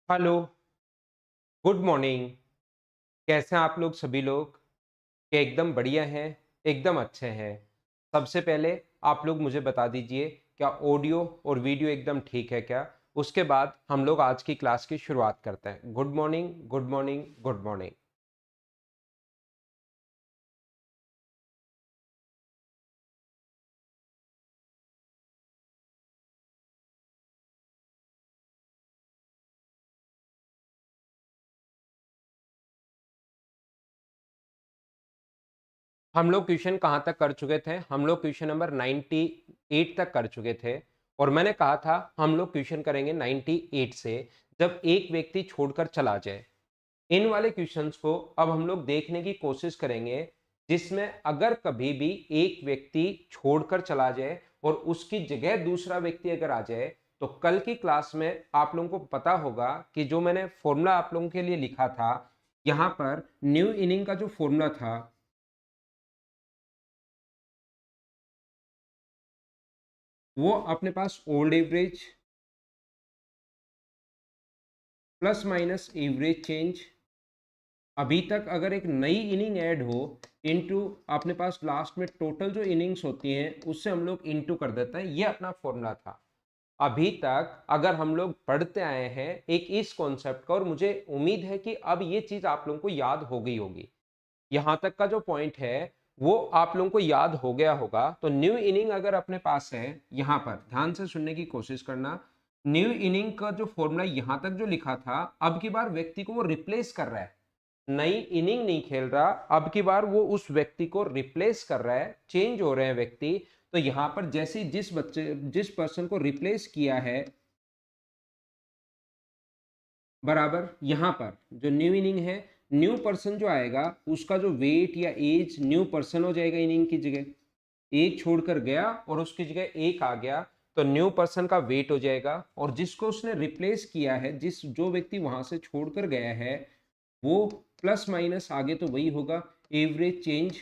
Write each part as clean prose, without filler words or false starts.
Hello, good morning. कैसे हैं आप लोग सभी लोग? क्या एकदम बढ़िया हैं, एकदम अच्छे हैं। सबसे पहले आप लोग मुझे बता दीजिए क्या ऑडियो और वीडियो एकदम ठीक है क्या? उसके बाद हम लोग आज की क्लास की शुरुआत करते हैं। Good morning, good morning, good morning. हम लोग क्वेश्चन कहाँ तक कर चुके थे? हम लोग क्वेश्चन नंबर 98 तक कर चुके थे और मैंने कहा था हम लोग क्वेश्चन करेंगे 98 से, जब एक व्यक्ति छोड़कर चला जाए। इन वाले क्वेश्चंस को अब हम लोग देखने की कोशिश करेंगे जिसमें अगर कभी भी एक व्यक्ति छोड़कर चला जाए और उसकी जगह दूसरा व्यक्ति अगर आ जाए, तो कल की क्लास में आप लोगों को पता होगा कि जो मैंने फॉर्मूला आप लोगों के लिए लिखा था, यहां पर न्यू इनिंग का जो फॉर्मूला था वो अपने पास old average plus minus average change, अभी तक अगर एक नई इनिंग ऐड हो इनटू अपने पास लास्ट में टोटल जो इनिंग्स होती हैं उससे हम लोग इनटू कर देते हैं। ये अपना फॉर्मूला था। अभी तक अगर हम लोग पढ़ते आए हैं एक इस कॉन्सेप्ट का, और मुझे उम्मीद है कि अब ये चीज आप लोगों को याद हो गई होगी। यहां तक का जो पॉइंट है वो आप लोगों को याद हो गया होगा। तो न्यू इनिंग अगर अपने पास है, यहां पर ध्यान से सुनने की कोशिश करना। न्यू इनिंग का जो फॉर्मूला यहां तक जो लिखा था, अब की बार व्यक्ति को वो रिप्लेस कर रहा है। नई इनिंग नहीं खेल रहा, अब की बार वो उस व्यक्ति को रिप्लेस कर रहा है, चेंज हो रहे हैं व्यक्ति। तो यहां पर जैसे जिस पर्सन को रिप्लेस किया है, बराबर यहां पर जो न्यू इनिंग है, न्यू पर्सन जो आएगा उसका जो वेट या एज न्यू पर्सन हो जाएगा इनिंग की जगह। एक छोड़कर गया और उसकी जगह एक आ गया, तो न्यू पर्सन का वेट हो जाएगा। और जिसको उसने रिप्लेस किया है, जो व्यक्ति वहां से छोड़कर गया है, वो प्लस माइनस आगे तो वही होगा, एवरेज चेंज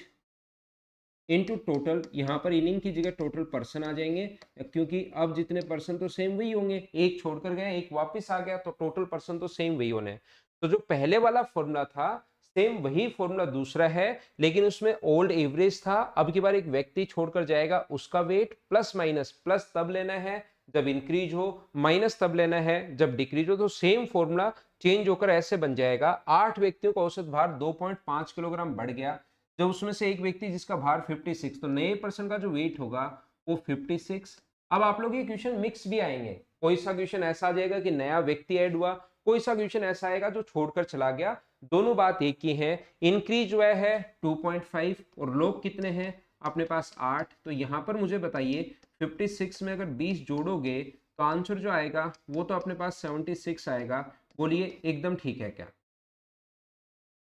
इनटू टोटल। यहाँ पर इनिंग की जगह टोटल पर्सन आ जाएंगे, क्योंकि अब जितने पर्सन तो सेम वही होंगे, एक छोड़कर गया एक वापस आ गया, तो टोटल पर्सन तो सेम वही होने। तो जो पहले वाला फॉर्मूला था सेम वही फॉर्मूला दूसरा है, लेकिन उसमें ओल्ड एवरेज था। अब की बार एक व्यक्ति छोड़कर जाएगा, उसका वेट प्लस माइनस, प्लस तब लेना है जब इंक्रीज हो, माइनस तब लेना है जब डिक्रीज हो। तो सेम फॉर्मूला चेंज होकर ऐसे बन जाएगा। 8 व्यक्तियों का औसत भार 2.5 किलोग्राम बढ़ गया, जब उसमें से एक व्यक्ति जिसका भार 56, तो नए पर्सन का जो वेट होगा वो 56। अब आप लोग ये क्वेश्चन मिक्स भी आएंगे, कोई सा क्वेश्चन ऐसा आ जाएगा कि नया व्यक्ति ऐड हुआ, कोई सा क्वेश्चन ऐसा आएगा जो छोड़कर चला गया। दोनों बात एक ही है, इंक्रीज हुआ है 2.5 और लोग कितने हैं अपने पास 8। तो यहां पर मुझे बताइए 56 में अगर 20 जोड़ोगे तो आंसर जो आएगा वो तो अपने पास 76 आएगा। बोलिए एकदम ठीक है क्या?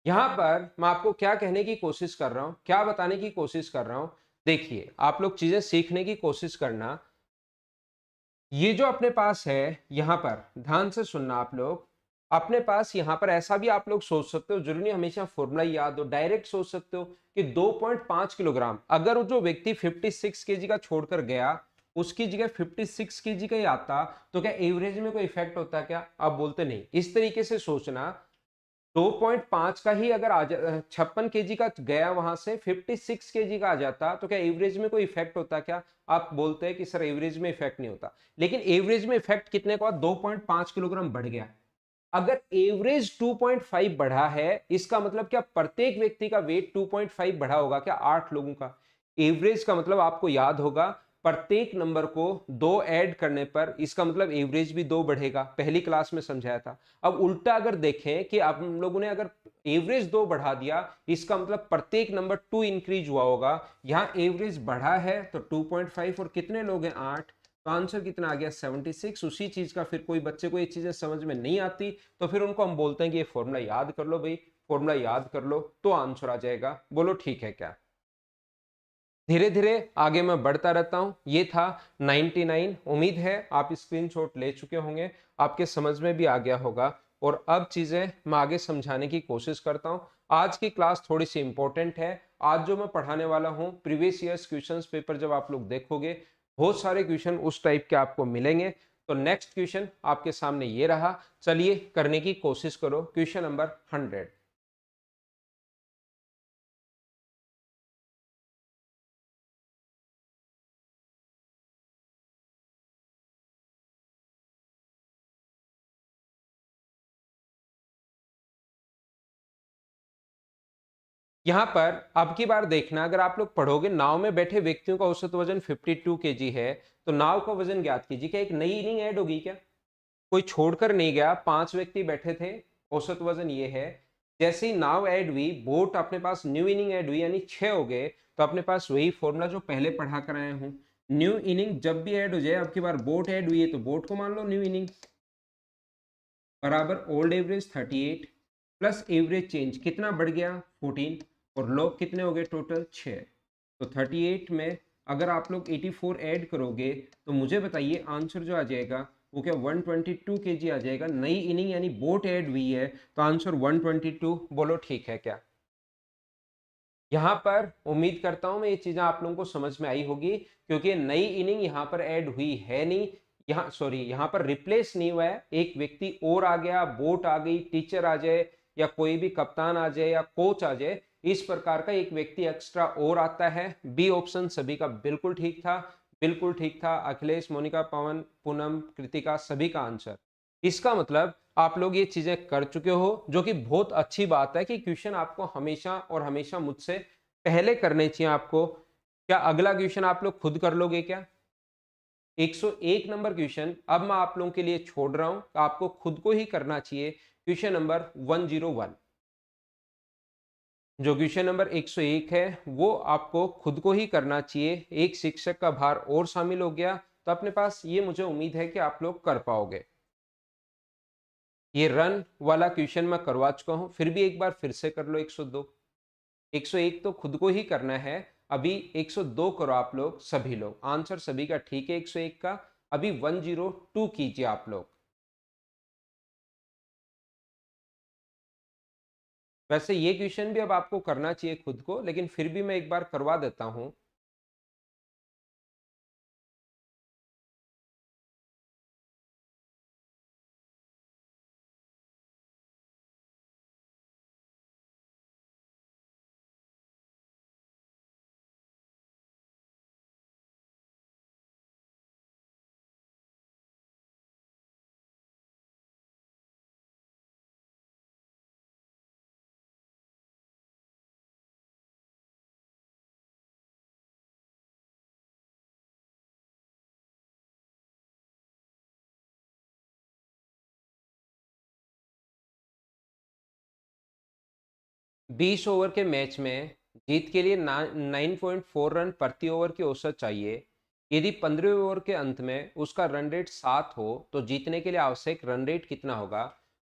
यहां पर मैं आपको क्या कहने की कोशिश कर रहा हूं, क्या बताने की कोशिश कर रहा हूं, देखिए आप लोग चीजें सीखने की कोशिश करना। ये जो अपने पास है, यहां पर ध्यान से सुनना आप लोग। अपने पास यहां पर ऐसा भी आप लोग सोच सकते हो, जरूरी नहीं हमेशा फॉर्मूला याद हो, डायरेक्ट सोच सकते हो कि 2.5 किलोग्राम अगर वो जो व्यक्ति 56 केजी का छोड़कर गया उसकी जगह 56 केजी का ही आता, तो क्या एवरेज में कोई इफेक्ट होता है क्या? आप बोलते नहीं। इस तरीके से सोचना, 2.5 का ही अगर 56 केजी का गया, वहां से 56 केजी का आ जाता, तो क्या एवरेज में कोई इफेक्ट होता क्या? आप बोलते हैं कि सर एवरेज में इफेक्ट नहीं होता, लेकिन एवरेज में इफेक्ट कितने का? 2.5 किलोग्राम बढ़ गया। अगर एवरेज 2.5 बढ़ा है, इसका मतलब क्या प्रत्येक व्यक्ति का वेट 2.5 बढ़ा होगा क्या? 8 लोगों का एवरेज का मतलब आपको याद होगा, प्रत्येक नंबर को 2 ऐड करने पर इसका मतलब एवरेज भी 2 बढ़ेगा, पहली क्लास में समझाया था। अब उल्टा अगर देखें कि आप हम लोगों ने अगर एवरेज 2 बढ़ा दिया, इसका मतलब प्रत्येक नंबर 2 इंक्रीज हुआ होगा। यहां एवरेज बढ़ा है तो 2.5 और कितने लोग हैं? 8। तो आंसर कितना आ गया? 76। उसी चीज का फिर कोई बच्चे को ये चीजें समझ में नहीं आती तो फिर उनको हम बोलते हैं कि ये फॉर्मूला याद कर लो भाई, फॉर्मूला याद कर लो तो आंसर आ जाएगा। बोलो ठीक है क्या? धीरे धीरे आगे मैं बढ़ता रहता हूं। ये था 99। उम्मीद है आप स्क्रीनशॉट ले चुके होंगे, आपके समझ में भी आ गया होगा। और अब चीजें मैं आगे समझाने की कोशिश करता हूं। आज की क्लास थोड़ी सी इंपॉर्टेंट है। आज जो मैं पढ़ाने वाला हूं, प्रीवियस ईयर्स क्वेश्चंस पेपर जब आप लोग देखोगे, बहुत सारे क्वेश्चन उस टाइप के आपको मिलेंगे। तो नेक्स्ट क्वेश्चन आपके सामने ये रहा, चलिए करने की कोशिश करो। Question number 100। यहाँ पर अब की बार देखना, अगर आप लोग पढ़ोगे नाव में बैठे व्यक्तियों का औसत वजन 52 केजी है, तो नाव का वजन ज्ञात कीजिए। क्या एक नई इनिंग ऐड होगी क्या? कोई छोड़कर नहीं गया, 5 व्यक्ति बैठे थे, औसत वजन ये है। जैसे ही नाव ऐड हुई, बोट अपने पास न्यू इनिंग ऐड हुई, यानी 6 हो गए, तो अपने पास वही फॉर्मूला जो पहले पढ़ा कर आया हूं। न्यू इनिंग जब भी ऐड हो जाए, अब की बार बोट ऐड हुई है तो बोट को मान लो न्यू इनिंग, बराबर old average 38 plus average change कितना बढ़ गया 14, और लोग कितने हो गए टोटल 6। तो 38 में अगर आप लोग 84 ऐड करोगे तो मुझे बताइए आंसर जो आ जाएगा वो क्या 122 केजी आ जाएगा। नई इनिंग यानी बोट ऐड हुई है तो आंसर 122। बोलो ठीक है क्या? यहाँ पर उम्मीद करता हूं मैं ये चीजें आप लोगों को समझ में आई होगी, क्योंकि नई इनिंग यहाँ पर ऐड हुई है नहीं, यहाँ सॉरी यहाँ पर रिप्लेस नहीं हुआ है, एक व्यक्ति और आ गया, बोट आ गई, टीचर आ जाए या कोई भी कप्तान आ जाए या कोच आ जाए, इस प्रकार का एक व्यक्ति एक्स्ट्रा और आता है। बी ऑप्शन सभी का बिल्कुल ठीक था, बिल्कुल ठीक था। अखिलेश, मोनिका, पवन, पूनम, कृतिका सभी का आंसर। इसका मतलब आप लोग ये चीजें कर चुके हो, जो कि बहुत अच्छी बात है कि क्वेश्चन आपको हमेशा और हमेशा मुझसे पहले करने चाहिए आपको। क्या अगला क्वेश्चन आप लोग खुद कर लोगे क्या? 101 नंबर क्वेश्चन अब मैं आप लोगों के लिए छोड़ रहा हूं, तो आपको खुद को ही करना चाहिए। क्वेश्चन नंबर 101, जो क्वेश्चन नंबर 101 है वो आपको खुद को ही करना चाहिए। एक शिक्षक का भार और शामिल हो गया, तो अपने पास ये मुझे उम्मीद है कि आप लोग कर पाओगे। ये रन वाला क्वेश्चन मैं करवा चुका हूं, फिर भी एक बार फिर से कर लो। 102, 101 तो खुद को ही करना है। अभी 102 करो आप लोग, सभी लोग। आंसर सभी का ठीक है 101 का। अभी 102 कीजिए आप लोग। वैसे ये क्वेश्चन भी अब आपको करना चाहिए खुद को, लेकिन फिर भी मैं एक बार करवा देता हूं। बीस ओवर के मैच में जीत के लिए 9.4 रन प्रति ओवर की औसत चाहिए। यदि 15 ओवर के अंत में उसका रन रेट 7 हो तो जीतने के लिए आवश्यक रन रेट कितना होगा?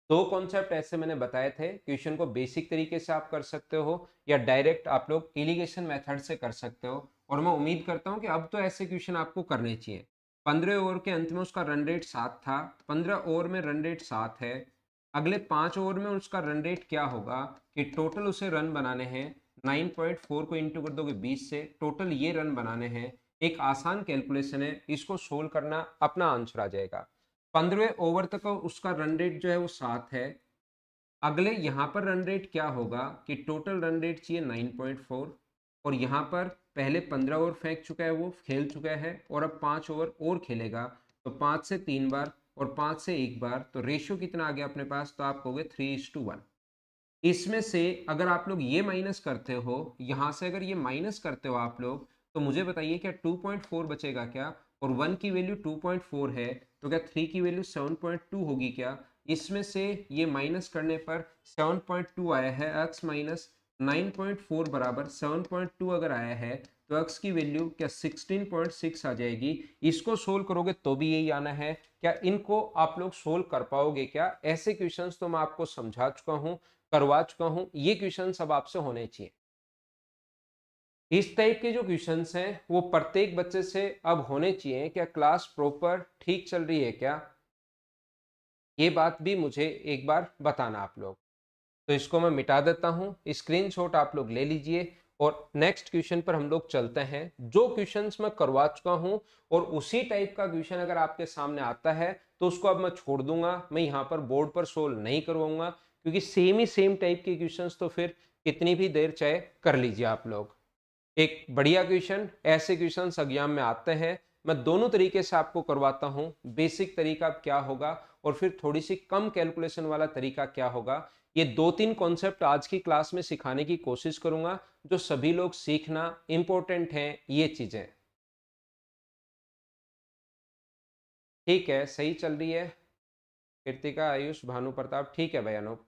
दो कॉन्सेप्ट ऐसे मैंने बताए थे। क्वेश्चन को बेसिक तरीके से आप कर सकते हो या डायरेक्ट आप लोग एलिगेशन मेथड से कर सकते हो, और मैं उम्मीद करता हूं कि अब तो ऐसे क्वेश्चन आपको करने चाहिए। 15 ओवर के अंत में उसका रन रेट 7 था, 15 ओवर में रन रेट 7 है, अगले 5 ओवर में उसका रन रेट क्या होगा कि टोटल उसे रन बनाने हैं। 9.4 को इंटू कर दोगे 20 से, टोटल ये रन बनाने हैं। एक आसान कैलकुलेशन है, इसको सोल्व करना, अपना आंसर आ जाएगा। 15वें ओवर तक उसका रन रेट जो है वो 7 है। अगले यहाँ पर रन रेट क्या होगा कि टोटल रन रेट चाहिए 9.4, और यहाँ पर पहले 15 ओवर फेंक चुका है, वो खेल चुका है, और अब 5 ओवर और खेलेगा। तो 5 से 3 बार और 5 से 1 बार, तो रेशियो कितना आ गया अपने पास? तो आप कहोगे 3:1। इसमें से अगर आप लोग ये माइनस करते हो, यहाँ से अगर ये माइनस करते हो आप लोग, तो मुझे बताइए क्या 2.4 बचेगा क्या? और 1 की वैल्यू 2.4 है, तो क्या 3 की वैल्यू 7.2 होगी क्या? इसमें से ये माइनस करने पर 7.2 आया है, x माइनस 9.4 बराबर 7.2 अगर आया है, तो x की वैल्यू क्या 16.6 आ जाएगी। इसको सोल्व करोगे तो भी यही आना है। क्या इनको आप लोग सोल्व कर पाओगे क्या? ऐसे क्वेश्चंस तो मैं आपको समझा चुका हूँ, करवा चुका हूं। ये क्वेश्चन सब आपसे होने चाहिए। इस टाइप के जो क्वेश्चंस हैं वो प्रत्येक बच्चे से अब होने चाहिए। क्या क्लास प्रॉपर ठीक चल रही है क्या? ये बात भी मुझे एक बार बताना आप लोग। तो इसको मैं मिटा देता हूं, स्क्रीनशॉट आप लोग ले लीजिए और नेक्स्ट क्वेश्चन पर हम लोग चलते हैं। जो क्वेश्चंस मैं करवा चुका हूं और उसी टाइप का क्वेश्चन अगर आपके सामने आता है तो उसको अब मैं छोड़ दूंगा, मैं यहाँ पर बोर्ड पर सोल्व नहीं करवाऊंगा, क्योंकि सेम टाइप के क्वेश्चंस तो फिर कितनी भी देर चाहे कर लीजिए आप लोग। एक बढ़िया क्वेश्चन, ऐसे क्वेश्चंस एग्जाम में आते हैं, मैं दोनों तरीके से आपको करवाता हूं। बेसिक तरीका क्या होगा और फिर थोड़ी सी कम कैलकुलेशन वाला तरीका क्या होगा, ये 2-3 कॉन्सेप्ट आज की क्लास में सिखाने की कोशिश करूंगा, जो सभी लोग सीखना इंपॉर्टेंट है ये चीजें। ठीक है, सही चल रही है। कृतिका, आयुष, भानु प्रताप, ठीक है भाई अनूप।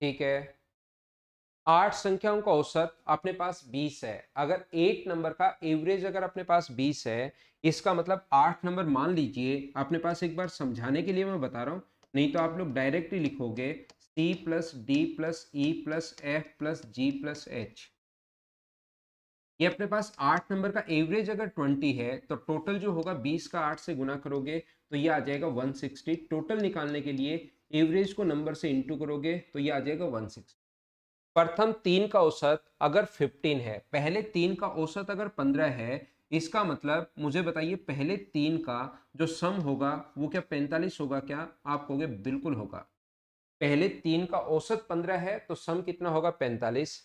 ठीक है, 8 संख्याओं का औसत अपने पास 20 है। अगर 8 नंबर का एवरेज अगर अपने पास 20 है, इसका मतलब 8 नंबर मान लीजिए अपने पास। एक बार समझाने के लिए मैं बता रहा हूं, नहीं तो आप लोग डायरेक्टली लिखोगे C plus D plus E plus F plus G plus H। ये अपने पास 8 नंबर का एवरेज अगर 20 है तो टोटल जो होगा 20 का 8 से गुना करोगे तो ये आ जाएगा 160। टोटल निकालने के लिए एवरेज को नंबर से इंटू करोगे तो ये आ जाएगा 160। प्रथम 3 का औसत अगर 15 है, पहले 3 का औसत अगर 15 है, इसका मतलब मुझे बताइए पहले 3 का जो सम होगा वो क्या 45 होगा? क्या आप कहोगे बिल्कुल होगा। पहले 3 का औसत 15 है तो सम कितना होगा? 45।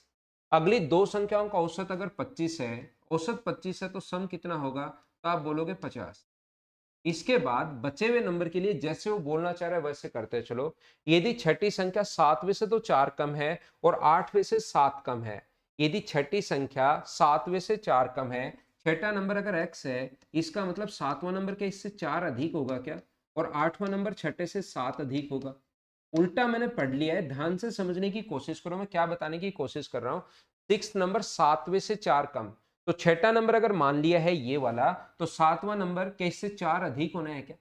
अगली दो संख्याओं का औसत अगर 25 है, औसत 25 है तो सम कितना होगा? तो आप बोलोगे 50। इसके बाद बचे हुए नंबर के लिए जैसे वो बोलना चाह रहा है वैसे करते चलो। यदि छठी संख्या 7वें से तो 4 कम है और 8वें से 7 कम है, यदि छठी संख्या 7वें से 4 कम है, छठा नंबर अगर x है, इसका मतलब 7वां नंबर क्या इससे 4 अधिक होगा क्या? और 8वां नंबर छठे से 7 अधिक होगा। उल्टा मैंने पढ़ लिया है, ध्यान से समझने की कोशिश करो मैं क्या बताने की कोशिश कर रहा हूं। 6 नंबर 7वें से 4 कम, तो छठा नंबर अगर मान लिया है ये वाला, तो 7वां नंबर क्या इससे 4 अधिक होना है क्या?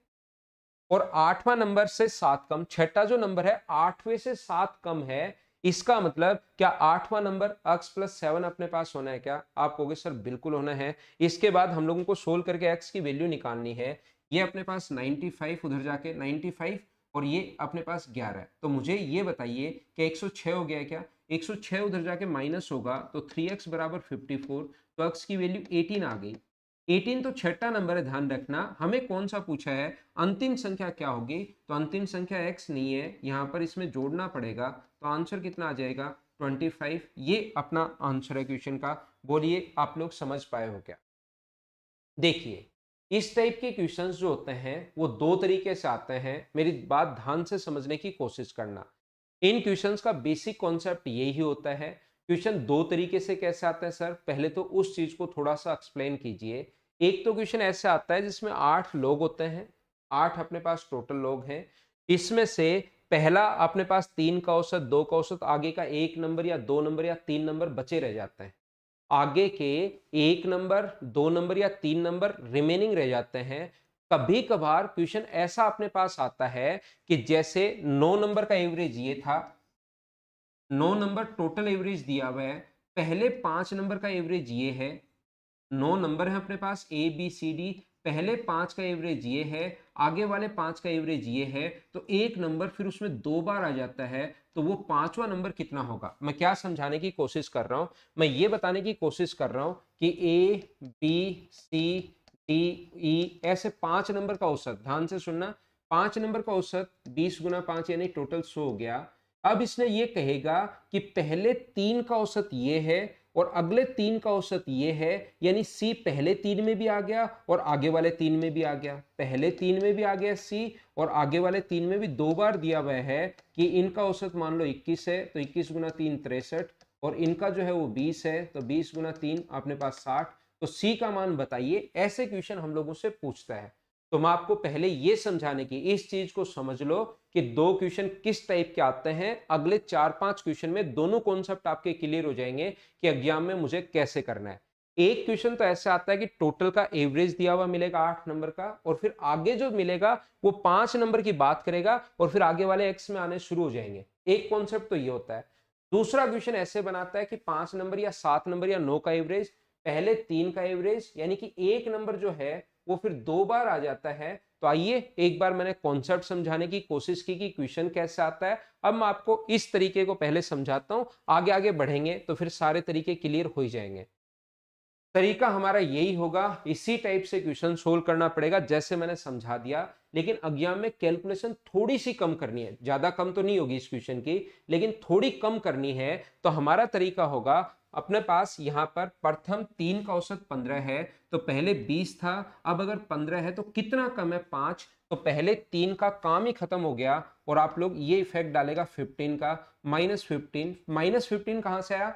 और 8वां नंबर से 7 कम, छठा जो नंबर है 8वें से 7 कम है, इसका मतलब क्या 8वां नंबर x प्लस 7 अपने पास होना है क्या? आप कहोगे सर बिल्कुल होना है। इसके बाद हम लोगों को सोल्व करके x की वैल्यू निकालनी है। ये अपने पास 95, उधर जाके 95 और ये अपने पास 11 है, तो मुझे ये बताइए कि 106 हो गया है क्या? 106 उधर जाके माइनस होगा तो 3x बराबर 54, तो x की वैल्यू 18 आ गई। 18 तो छठा नंबर है, ध्यान रखना। हमें कौन सा पूछा है? अंतिम संख्या क्या होगी? तो अंतिम संख्या x नहीं है, यहां पर इसमें जोड़ना पड़ेगा, तो आंसर कितना आ जाएगा? 25। ये अपना आंसर है क्वेश्चन का। बोलिए आप लोग समझ पाए हो क्या? देखिए, इस टाइप के क्वेश्चंस जो होते हैं वो दो तरीके से आते हैं, मेरी बात ध्यान से समझने की कोशिश करना। इन क्वेश्चंस का बेसिक कॉन्सेप्ट यही होता है। क्वेश्चन दो तरीके से कैसे आता है सर? पहले तो उस चीज को थोड़ा सा एक्सप्लेन कीजिए। एक तो क्वेश्चन ऐसे आता है जिसमें 8 लोग होते हैं, 8 अपने पास टोटल लोग हैं। इसमें से पहला अपने पास 3 का औसत, 2 का औसत, आगे का 1 नंबर या 2 नंबर या 3 नंबर बचे रह जाते हैं। आगे के 1 नंबर, 2 नंबर या 3 नंबर रिमेनिंग रह जाते हैं। कभी कभार क्वेश्चन ऐसा अपने पास आता है कि जैसे 9 नंबर का एवरेज ये था, 9 नंबर टोटल एवरेज दिया हुआ है, पहले 5 नंबर का एवरेज ये है। 9 नंबर है अपने पास ए बी सी डी, पहले 5 का एवरेज ये है, आगे वाले 5 का एवरेज ये है, तो एक नंबर फिर उसमें 2 बार आ जाता है, तो वो 5वां नंबर कितना होगा? मैं क्या समझाने की कोशिश कर रहा हूं? मैं ये बताने की कोशिश कर रहा हूं कि A B C D E ऐसे 5 नंबर का औसत, ध्यान से सुनना, 5 नंबर का औसत 20 गुना 5 यानी टोटल 100 हो गया। अब इसने ये कहेगा कि पहले 3 का औसत ये है और अगले 3 का औसत ये है, यानी सी पहले 3 में भी आ गया और आगे वाले 3 में भी आ गया। पहले 3 में भी आ गया सी और आगे वाले 3 में भी 2 बार दिया हुआ है कि इनका औसत मान लो 21 है, तो 21 गुना 3 63, और इनका जो है वो 20 है, तो 20 गुना 3 अपने पास 60। तो सी का मान बताइए। ऐसे क्वेश्चन हम लोगों से पूछता है। तो मैं आपको पहले ये समझाने की, इस चीज को समझ लो कि दो क्वेश्चन किस टाइप के आते हैं। अगले 4-5 क्वेश्चन में दोनों कॉन्सेप्ट आपके क्लियर हो जाएंगे कि एग्जाम में मुझे कैसे करना है। एक क्वेश्चन तो ऐसा आता है कि टोटल का एवरेज दिया हुआ मिलेगा 8 नंबर का, और फिर आगे जो मिलेगा वो 5 नंबर की बात करेगा, और फिर आगे वाले एक्स में आने शुरू हो जाएंगे। एक कॉन्सेप्ट तो ये होता है। दूसरा क्वेश्चन ऐसे बनाता है कि 5 नंबर या 7 नंबर या 9 का एवरेज, पहले 3 का एवरेज, यानी कि एक नंबर जो है वो फिर 2 बार आ जाता है। तो आइए एक बार मैंने कॉन्सेप्ट समझाने की कोशिश की कि क्वेश्चन कैसे आता है। अब मैं आपको इस तरीके को पहले समझाता हूं, आगे आगे बढ़ेंगे तो फिर सारे तरीके क्लियर हो ही जाएंगे। तरीका हमारा यही होगा, इसी टाइप से क्वेश्चन सोल्व करना पड़ेगा जैसे मैंने समझा दिया। लेकिन एग्जाम में कैलकुलेशन थोड़ी सी कम करनी है, ज्यादा कम तो नहीं होगी इस क्वेश्चन की, लेकिन थोड़ी कम करनी है। तो हमारा तरीका होगा, अपने पास यहाँ पर प्रथम 3 का औसत 15 है, तो पहले 20 था, अब अगर 15 है तो कितना कम है 5, तो पहले 3 का काम ही खत्म हो गया। और आप लोग ये इफेक्ट डालेगा 15 का, -15, -15 कहां से आया,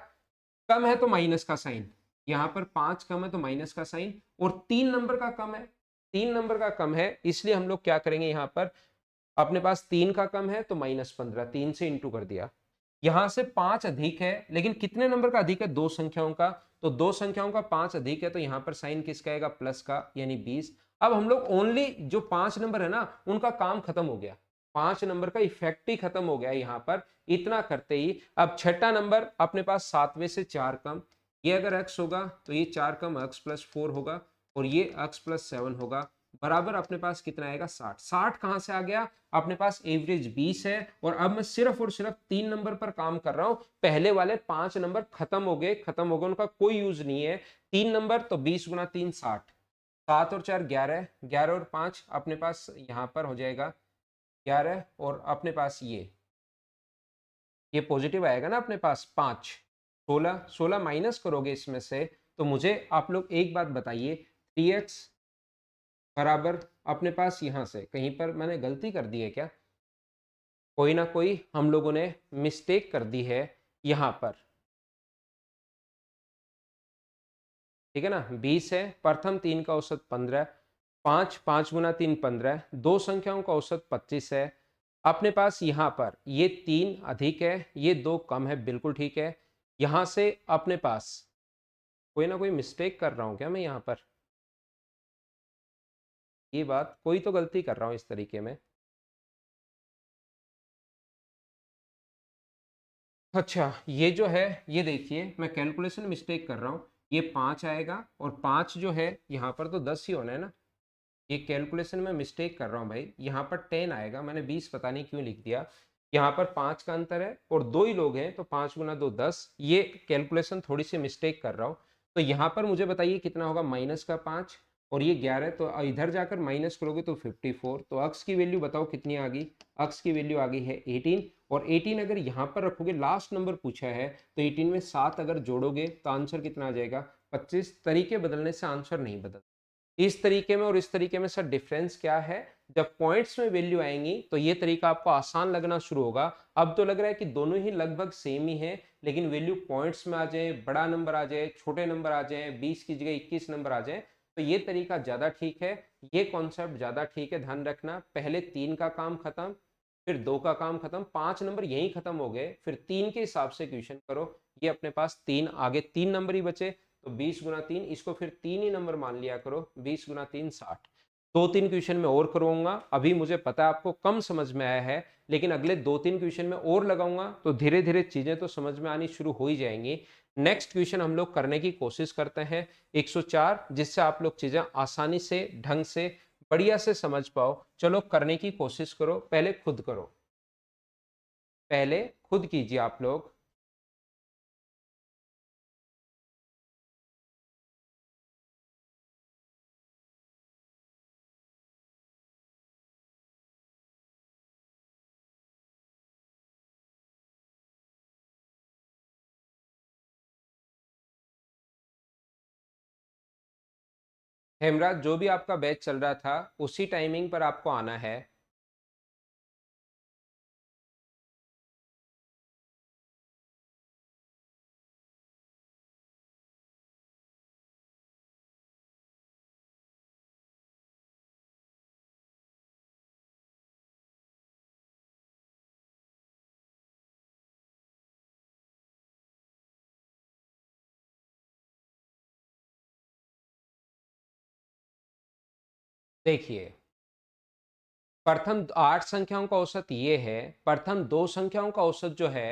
कम है तो माइनस का साइन, यहां पर 5 कम है तो माइनस का साइन, और 3 नंबर का कम है, 3 नंबर का कम है, इसलिए हम लोग क्या करेंगे, यहां पर अपने पास 3 का कम है तो -15, 3 से इंटू कर दिया। यहां से 5 अधिक है, लेकिन कितने नंबर का अधिक है, दो संख्याओं का, तो दो संख्याओं का 5 अधिक है, तो यहां पर साइन किसका आएगा, प्लस का, यानी 20। अब हम लोग ओनली जो 5 नंबर है ना उनका काम खत्म हो गया, 5 नंबर का इफेक्ट ही खत्म हो गया यहां पर। इतना करते ही अब छठा नंबर अपने पास 7वें से 4 कम, ये अगर x होगा तो ये 4 कम x+4 होगा, और ये x+7 होगा, बराबर अपने पास कितना आएगा, 60। 60 कहां से आ गया, अपने पास एवरेज 20 है, और अब मैं सिर्फ और सिर्फ 3 नंबर पर काम कर रहा हूं, पहले वाले 5 नंबर खत्म हो गए, खत्म हो गए, उनका कोई यूज नहीं है। 3 नंबर तो 20 गुना 3 60, 7 और 4 11, 11 और 5 अपने पास यहां पर हो जाएगा 11, और अपने पास ये पॉजिटिव आएगा ना अपने पास 5, 16, 16 माइनस करोगे इसमें से, तो मुझे आप लोग एक बात बताइए, 3x बराबर अपने पास यहां से कहीं पर मैंने गलती कर दी है क्या, कोई ना कोई हम लोगों ने मिस्टेक कर दी है यहां पर, ठीक है ना। 20 है, प्रथम 3 का औसत 15, 5, 5 गुना 3 15, दो संख्याओं का औसत 25 है। अपने पास यहां पर ये 3 अधिक है, ये 2 कम है, बिल्कुल ठीक है। यहां से अपने पास कोई ना कोई मिस्टेक कर रहा हूं क्या मैं यहां पर, ये बात कोई तो गलती कर रहा हूं इस तरीके में। अच्छा, ये जो है, ये देखिए मैं कैलकुलेशन मिस्टेक कर रहा हूँ, ये 5 आएगा, और 5 जो है यहाँ पर तो 10 ही होना है ना, ये कैलकुलेशन में मिस्टेक कर रहा हूँ भाई, यहाँ पर 10 आएगा, मैंने 20 पता नहीं क्यों लिख दिया। यहाँ पर 5 का अंतर है और दो ही लोग हैं, तो 5 गुना 2 10, ये कैलकुलेशन थोड़ी सी मिस्टेक कर रहा हूँ। तो यहाँ पर मुझे बताइए कितना होगा, -5, और ये 11, तो इधर जाकर माइनस करोगे तो 54, तो अक्स की वैल्यू बताओ कितनी आ गई, अक्स की वैल्यू आ गई है 18, और 18 अगर यहाँ पर रखोगे, लास्ट नंबर पूछा है, तो 18 में 7 अगर जोड़ोगे तो आंसर कितना आ जाएगा, 25। तरीके बदलने से आंसर नहीं बदल, इस तरीके में और इस तरीके में सर डिफरेंस क्या है, जब पॉइंट्स में वैल्यू आएंगी तो ये तरीका आपको आसान लगना शुरू होगा। अब तो लग रहा है कि दोनों ही लगभग सेम ही है, लेकिन वैल्यू पॉइंट्स में आ जाए, बड़ा नंबर आ जाए, छोटे नंबर आ जाए, 20 की जगह 21 नंबर आ जाए, तो ये तरीका ज्यादा ठीक है, ये कॉन्सेप्ट ज्यादा ठीक है। ध्यान रखना, पहले 3 का काम खत्म, फिर 2 का काम खत्म, 5 नंबर यही खत्म हो गए, फिर 3 के हिसाब से क्वेश्चन करो। ये अपने पास 3 आगे 3 नंबर ही बचे, तो 20 गुना 3, इसको फिर 3 ही नंबर मान लिया करो, 20 गुना 3 60। 2-3 क्वेश्चन में और करूंगा, अभी मुझे पता है आपको कम समझ में आया है, लेकिन अगले 2-3 क्वेश्चन में और लगाऊंगा तो धीरे धीरे चीजें तो समझ में आनी शुरू हो ही जाएंगी। नेक्स्ट क्वेश्चन हम लोग करने की कोशिश करते हैं 104, जिससे आप लोग चीजें आसानी से, ढंग से, बढ़िया से समझ पाओ। चलो करने की कोशिश करो, पहले खुद करो, पहले खुद कीजिए आप लोग। हेमराज, जो भी आपका बैच चल रहा था उसी टाइमिंग पर आपको आना है। देखिए प्रथम 8 संख्याओं का औसत ये है, प्रथम 2 संख्याओं का औसत जो है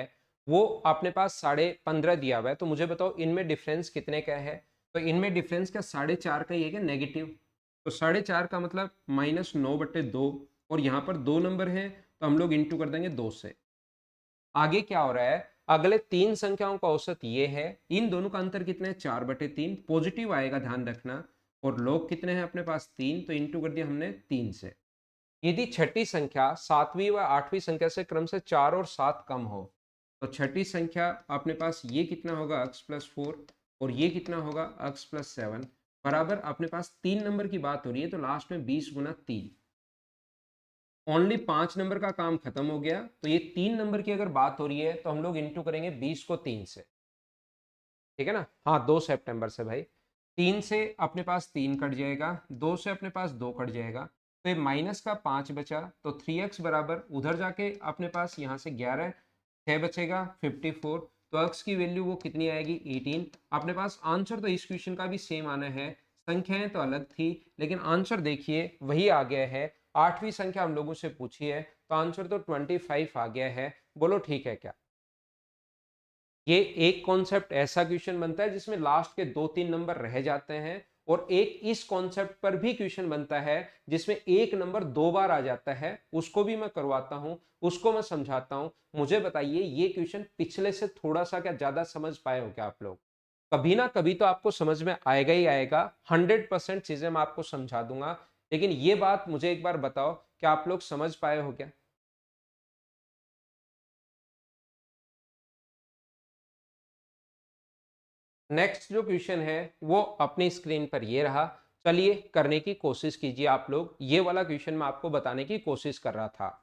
वो अपने पास 15.5 दिया हुआ है। तो मुझे बताओ इनमें डिफरेंस कितने का है? तो इनमें डिफरेंस क्या 4.5 का ही है क्या नेगेटिव? तो 4.5 का मतलब -9/2 और यहाँ पर 2 नंबर हैं तो हम लोग इंटू कर देंगे 2 से। आगे क्या हो रहा है, अगले 3 संख्याओं का औसत ये है, इन दोनों का अंतर कितना है 4/3, पॉजिटिव आएगा ध्यान रखना। और लॉग कितने हैं अपने पास 3, तो इंटू कर दिया हमने 3 से। यदि छठी संख्या सातवीं व आठवीं संख्या से क्रम से 4 और 7 कम हो तो छठी संख्या अपने पास ये कितना होगा x+4 और ये कितना होगा x+7 बराबर अपने पास 3 नंबर की बात हो रही है तो लास्ट में 20 गुना 3। ओनली 5 नंबर का काम खत्म हो गया। तो ये 3 नंबर की अगर बात हो रही है तो हम लोग इंटू करेंगे 20 को 3 से, ठीक है ना। हाँ 2 सितंबर से भाई, 3 से अपने पास 3 कट जाएगा, 2 से अपने पास 2 कट जाएगा, तो ये माइनस का 5 बचा। तो 3x बराबर उधर जाके अपने पास यहाँ से 11 6 बचेगा 54। तो x की वैल्यू वो कितनी आएगी 18। अपने पास आंसर तो इस क्वेश्चन का भी सेम आना है, संख्याएं तो अलग थी लेकिन आंसर देखिए वही आ गया है। 8वीं संख्या हम लोगों से पूछी है तो आंसर तो 25 आ गया है। बोलो ठीक है क्या? ये एक कॉन्सेप्ट ऐसा क्वेश्चन बनता है जिसमें लास्ट के 2-3 नंबर रह जाते हैं और एक इस कॉन्सेप्ट पर भी क्वेश्चन बनता है जिसमें एक नंबर 2 बार आ जाता है, उसको भी मैं करवाता हूं, उसको मैं समझाता हूं। मुझे बताइए ये क्वेश्चन पिछले से थोड़ा सा क्या ज्यादा समझ पाए हो क्या आप लोग? कभी ना कभी तो आपको समझ में आएगा ही आएगा, 100% चीजें मैं आपको समझा दूंगा, लेकिन ये बात मुझे एक बार बताओ कि आप लोग समझ पाए हो क्या? नेक्स्ट जो क्वेश्चन है वो अपनी स्क्रीन पर ये रहा। चलिए करने की कोशिश कीजिए आप लोग, ये वाला क्वेश्चन मैं आपको बताने की कोशिश कर रहा था।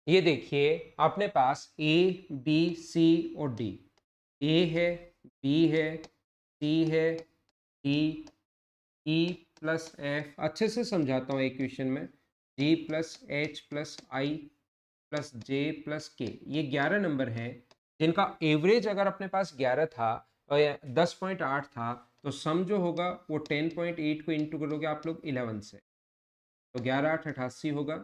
ये देखिए अपने पास ए बी सी और डी, ए है, बी है, सी है, डी, ई प्लस एफ, अच्छे से समझाता हूँ एक क्वेश्चन में, जी प्लस एच प्लस आई प्लस जे प्लस के, ये 11 नंबर हैं जिनका एवरेज अगर अपने पास 11 था और 10.8 था तो सम जो होगा वो 10.8 को इंटू करोगे आप लोग 11 से, तो 11×8 = 88 होगा।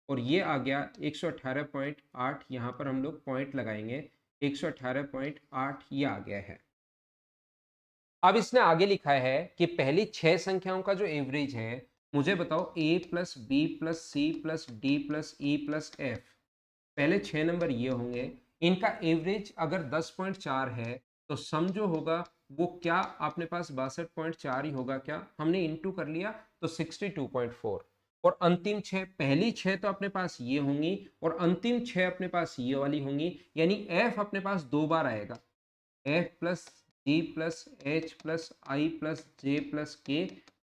और ये आ गया 118.8, यहाँ पर हम लोग पॉइंट लगाएंगे, 118.8 ये आ गया है। अब इसने आगे लिखा है कि पहली 6 संख्याओं का जो एवरेज है, मुझे बताओ a plus b plus c plus d plus e plus f, पहले 6 नंबर ये होंगे, इनका एवरेज अगर 10.4 है तो सम जो होगा वो क्या अपने पास 62.4 ही होगा क्या? हमने इंटू कर लिया तो 62.4। और अंतिम 6, पहली 6 तो अपने पास ये होंगी और अंतिम 6 अपने पास ये वाली होंगी, यानी f अपने पास 2 बार आएगा, f प्लस जी प्लस एच प्लस आई प्लस जे प्लस के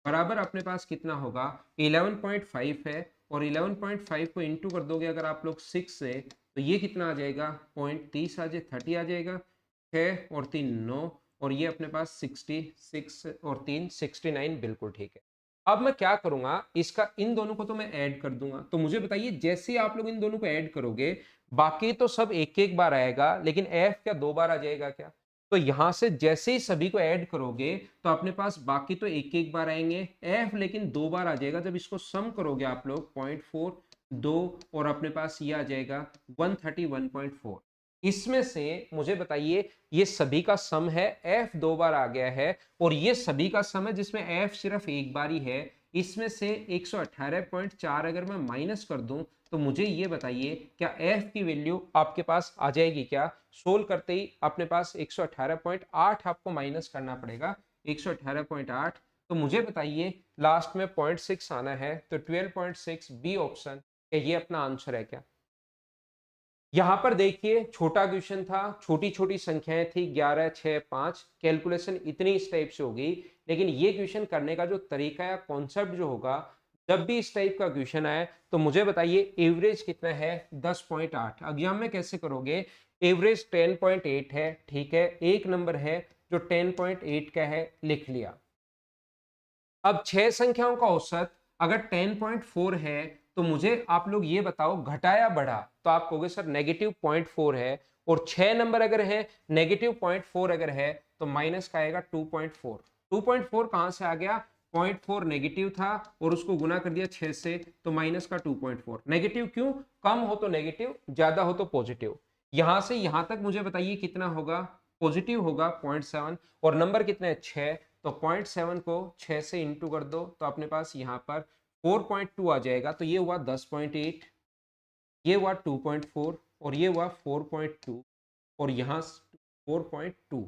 बराबर अपने पास कितना होगा 11.5 है। और 11.5 को इंटू कर दोगे अगर आप लोग 6 से तो ये कितना आ जाएगा 0.30 आ जाए 30 आ जाएगा, 6 और 3 9 और ये अपने पास 66 और 3 69, बिल्कुल ठीक है। अब मैं क्या करूंगा, इसका इन दोनों को तो मैं ऐड कर दूंगा। तो मुझे बताइए जैसे ही आप लोग इन दोनों को ऐड करोगे बाकी तो सब एक एक बार आएगा लेकिन एफ क्या 2 बार आ जाएगा क्या? तो यहां से जैसे ही सभी को ऐड करोगे तो अपने पास बाकी तो एक एक बार आएंगे, एफ लेकिन 2 बार आ जाएगा। जब इसको सम करोगे आप लोग 0.4 2 और अपने पास ये आ जाएगा 131.4। इसमें से मुझे बताइए ये सभी का सम है, एफ 2 बार आ गया है और ये सभी का सम है जिसमें एफ सिर्फ एक बार ही है। इसमें से 118.4 अगर मैं माइनस कर दूं तो मुझे ये बताइए क्या f की वैल्यू आपके पास आ जाएगी क्या? सोल्व करते ही अपने पास 118.8 आपको माइनस करना पड़ेगा, 118.8। तो मुझे बताइए लास्ट में 0.6 आना है, तो 12.6 बी ऑप्शन, ये अपना आंसर है क्या? यहां पर देखिए छोटा क्वेश्चन था, छोटी छोटी संख्याएं थी, 11 6 5, कैलकुलेशन इतनी इस टाइप से होगी। लेकिन ये क्वेश्चन करने का जो तरीका या कॉन्सेप्ट जो होगा, जब भी इस टाइप का क्वेश्चन आए तो मुझे बताइए एवरेज कितना है? 10.8। एग्जाम में कैसे करोगे? एवरेज 10.8 है, ठीक है, एक नंबर है जो 10.8 का है, लिख लिया। अब 6 संख्याओं का औसत अगर 10.4 है तो मुझे आप लोग ये बताओ घटाया बढ़ा? तो आप कहोगे सर नेगेटिव 0.4 है, और 6 नंबर अगर है, नेगेटिव 0.4 अगर है तो माइनस का आएगा 2.4। 2.4 कहां से आ गया? 0.4 नेगेटिव था और उसको गुना कर दिया 6 से, तो माइनस का 2.4। नेगेटिव क्यों? कम हो तो नेगेटिव, ज्यादा हो तो पॉजिटिव। यहां से यहां तक मुझे बताइए कितना होगा? पॉजिटिव होगा 0.7, और नंबर कितना है? 6। तो 0.7 को 6 से इंटू कर दो तो अपने पास यहाँ पर 4.2 आ जाएगा। तो ये हुआ 10.8, ये हुआ 2.4, और ये हुआ 4.2, और यहाँ 4.2।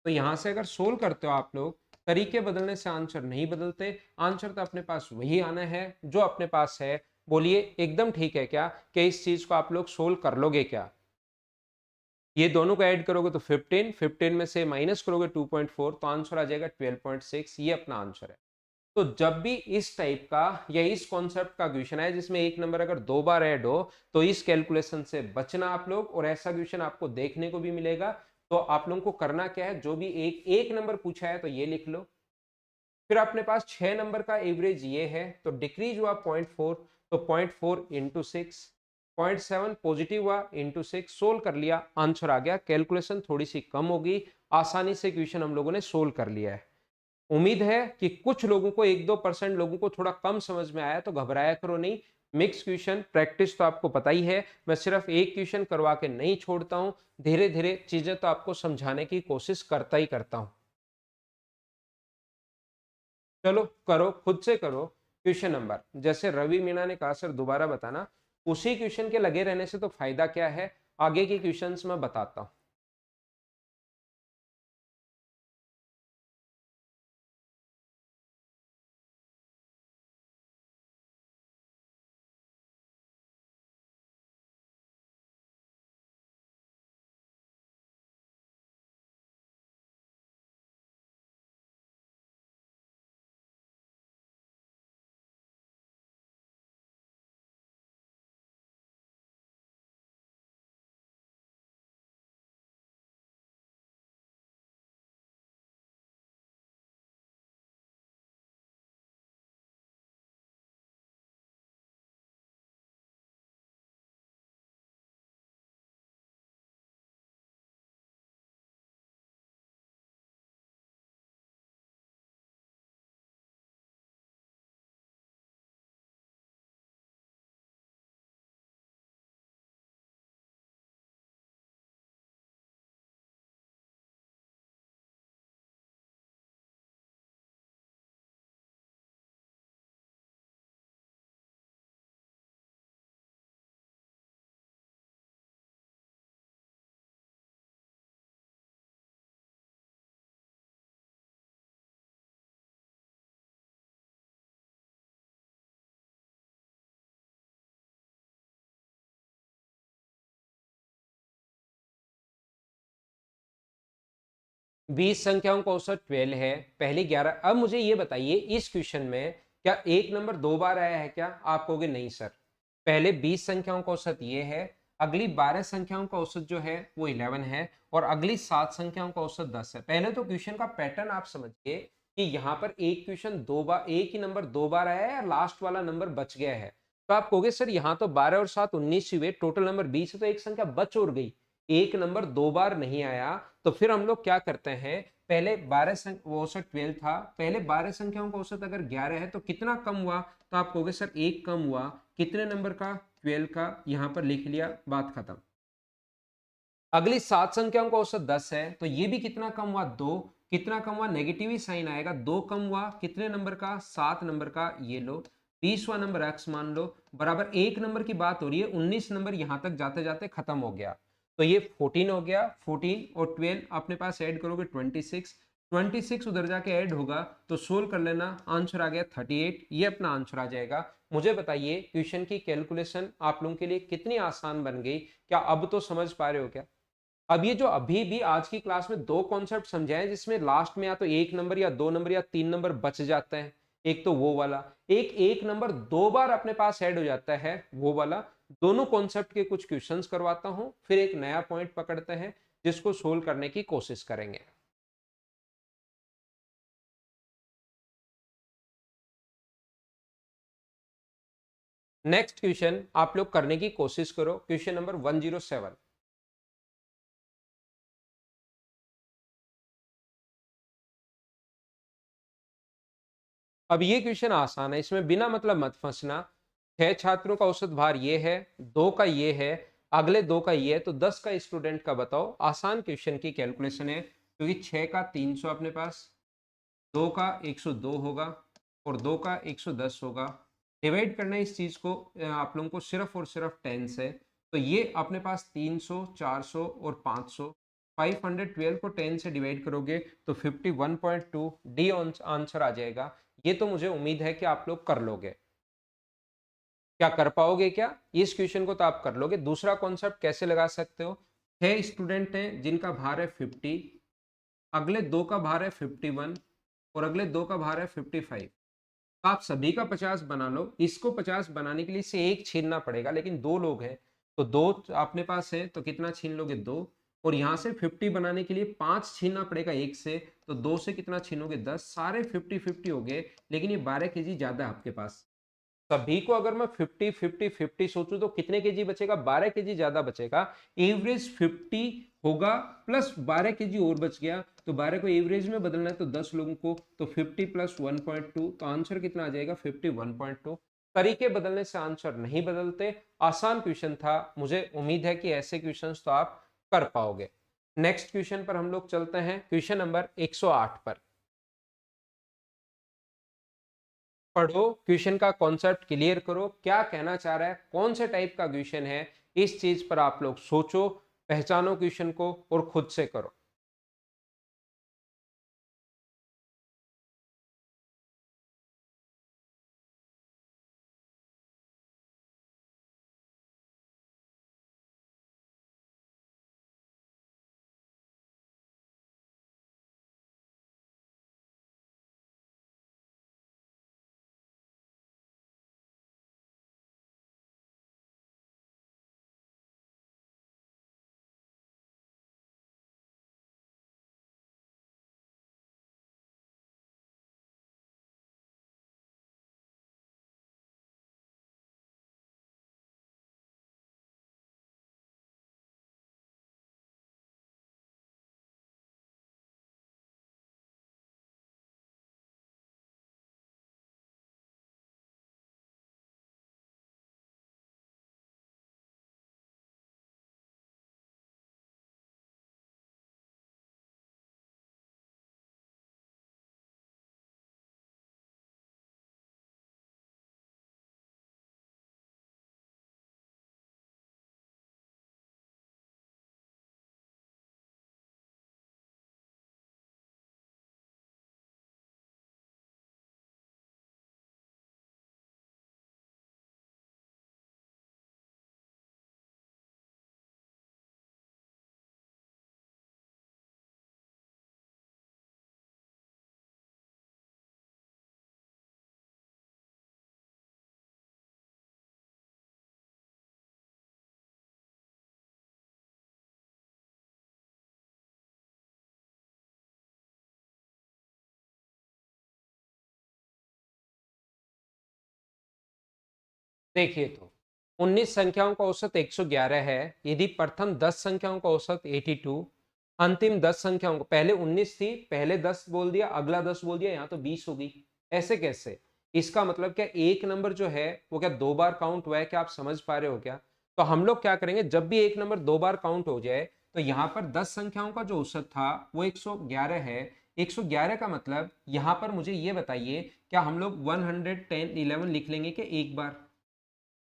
तो यहाँ से अगर सोल्व करते हो आप लोग, तरीके बदलने से आंसर नहीं बदलते, आंसर तो अपने पास वही आना है जो अपने पास है। बोलिए एकदम ठीक है क्या कि इस चीज को आप लोग सोल्व कर लोगे क्या? ये दोनों को ऐड करोगे तो 15, 15 में से माइनस करोगे 2.4, तो आंसर आ जाएगा 12.6। ये अपना आंसर है। तो जब भी इस टाइप का या इस कॉन्सेप्ट का क्वेश्चन है जिसमें एक नंबर अगर दो बार ऐड हो, तो इस कैलकुलेशन से बचना आप लोग। और ऐसा क्वेश्चन आपको देखने को भी मिलेगा, तो आप लोगों को करना क्या है, जो भी एक नंबर पूछा है तो ये लिख लो। फिर अपने पास 6 नंबर का एवरेज ये है, तो डिक्रीज हुआ 0.4, तो 0.4 इंटू 6, 0.7 पॉजिटिव हुआ इंटू 6, सोल्व कर लिया, आंसर आ गया। कैलकुलेशन थोड़ी सी कम होगी, आसानी से क्वेश्चन हम लोगों ने सोल्व कर लिया है। उम्मीद है कि कुछ लोगों को, 1-2% लोगों को थोड़ा कम समझ में आया, तो घबराया करो नहीं। मिक्स क्वेश्चन प्रैक्टिस तो आपको पता ही है, मैं सिर्फ एक क्वेश्चन करवा के नहीं छोड़ता हूं, धीरे धीरे चीजें तो आपको समझाने की कोशिश करता ही करता हूं। चलो करो, खुद से करो। क्वेश्चन नंबर, जैसे रवि मीणा ने कहा सर दोबारा बताना, उसी क्वेश्चन के लगे रहने से तो फायदा क्या है, आगे के क्वेश्चंस में बताता हूं। बीस संख्याओं का औसत 12 है, पहली 11। अब मुझे ये बताइए इस क्वेश्चन में क्या एक नंबर दो बार आया है क्या? आप कहोगे नहीं सर, पहले 20 संख्याओं का औसत ये है, अगली 12 संख्याओं का औसत जो है वो 11 है, और अगली 7 संख्याओं का औसत 10 है। पहले तो क्वेश्चन का पैटर्न आप समझिए कि यहाँ पर एक क्वेश्चन दो बार, एक ही नंबर दो बार आया है या लास्ट वाला नंबर बच गया है। तो आप कहोगे सर यहाँ तो 12 और 7 19 हुए, टोटल नंबर 20 है, तो एक संख्या बच और गई, एक नंबर दो बार नहीं आया। तो फिर हम लोग क्या करते हैं, पहले 12 औसत 12 था, पहले 12 संख्याओं का औसत अगर 11 है तो कितना कम हुआ? तो आप कहोगे सर एक कम हुआ, कितने नंबर का? 12 का। यहां पर लिख लिया, बात खत्म। अगली 7 संख्याओं का औसत 10 है, तो ये भी कितना कम हुआ? 2। कितना कम हुआ? नेगेटिव ही साइन आएगा, 2 कम हुआ, कितने नंबर का? 7 नंबर का। ये लो, 20वां नंबर x मान लो, बराबर 1 नंबर की बात हो रही है, 19 नंबर यहां तक जाते जाते खत्म हो गया, तो ये 14 हो गया, 14 और 12 अपने पास ऐड करोगे 26, 26 उधर जाके ऐड होगा तो सोल्व कर लेना, आंसर आ गया 38, ये अपना आंसर आ जाएगा। मुझे बताइए क्वेश्चन की कैलकुलेशन आप लोगों के लिए कितनी आसान बन गई, क्या अब तो समझ पा रहे हो क्या? अब ये जो अभी भी आज की क्लास में दो कॉन्सेप्ट समझाए जिसमें लास्ट में या तो 1 नंबर या 2 नंबर या 3 नंबर बच जाते हैं, एक तो वो वाला, एक नंबर 2 बार अपने पास ऐड हो जाता है वो वाला, दोनों कॉन्सेप्ट के कुछ क्वेश्चंस करवाता हूं, फिर एक नया पॉइंट पकड़ते हैं जिसको सोल्व करने की कोशिश करेंगे। नेक्स्ट क्वेश्चन आप लोग करने की कोशिश करो, क्वेश्चन नंबर 107। अब ये क्वेश्चन आसान है, इसमें बिना मतलब मत फंसना। 6 छात्रों का औसत भार ये है, 2 का ये है, अगले 2 का ये है, तो 10 का स्टूडेंट का बताओ। आसान क्वेश्चन की कैलकुलेशन है, क्योंकि 6 का 300 अपने पास, 2 का 102 होगा और 2 का 110 होगा। डिवाइड करना है इस चीज को आप लोगों को सिर्फ और सिर्फ 10 से, तो ये अपने पास 300, 400 और 500, 512 को 10 से डिवाइड करोगे तो 51.2 डी आंसर आ जाएगा। ये तो मुझे उम्मीद है कि आप लोग कर लोगे। क्या कर पाओगे क्या? इस क्वेश्चन को तो आप कर लोगे। दूसरा कॉन्सेप्ट कैसे लगा सकते हो, 6 स्टूडेंट हैं जिनका भार है 50, अगले 2 का भार है 51 और अगले 2 का भार है 55, तो आप सभी का 50 बना लो। इसको 50 बनाने के लिए से एक छीनना पड़ेगा, लेकिन 2 लोग हैं तो 2 अपने पास है, तो कितना छीन लोगे 2, और यहां से 50 बनाने के लिए 5 छीनना पड़ेगा एक से, तो 2 से कितना छीनोगे 10, सारे 50-50 हो गए, लेकिन ये 12 केजी ज्यादा है आपके पास। सभी को अगर मैं 50-50-50 सोचूं तो कितने केजी बचेगा, 12 केजी ज्यादा बचेगा। एवरेज 50 होगा प्लस 12 केजी और बच गया, तो 12 को एवरेज में बदलना है तो 10 लोगों को, तो 50 प्लस 1.2, तो आंसर कितना आ जाएगा 51.2। तरीके बदलने से आंसर नहीं बदलते। आसान क्वेश्चन था, मुझे उम्मीद है कि ऐसे क्वेश्चन तो आप कर पाओगे। नेक्स्ट क्वेश्चन पर हम लोग चलते हैं, क्वेश्चन नंबर 108 पर। पढ़ो, क्वेश्चन का कॉन्सेप्ट क्लियर करो, क्या कहना चाह रहा है, कौन से टाइप का क्वेश्चन है, इस चीज पर आप लोग सोचो, पहचानो क्वेश्चन को और खुद से करो। देखिए तो 19 संख्याओं का औसत 111 है, यदि प्रथम 10 संख्याओं का औसत 82, अंतिम 10 संख्याओं को, पहले 19 थी, पहले 10 बोल दिया, अगला 10 बोल दिया, यहाँ तो 20 हो गई। ऐसे कैसे? इसका मतलब क्या एक नंबर जो है वो क्या 2 बार काउंट हुआ है, क्या आप समझ पा रहे हो क्या? तो हम लोग क्या करेंगे, जब भी एक नंबर 2 बार काउंट हो जाए तो यहाँ पर 10 संख्याओं का जो औसत था वो 111 है, 111 का मतलब यहाँ पर मुझे ये बताइए, क्या हम लोग 110 11 लिख लेंगे कि एक बार?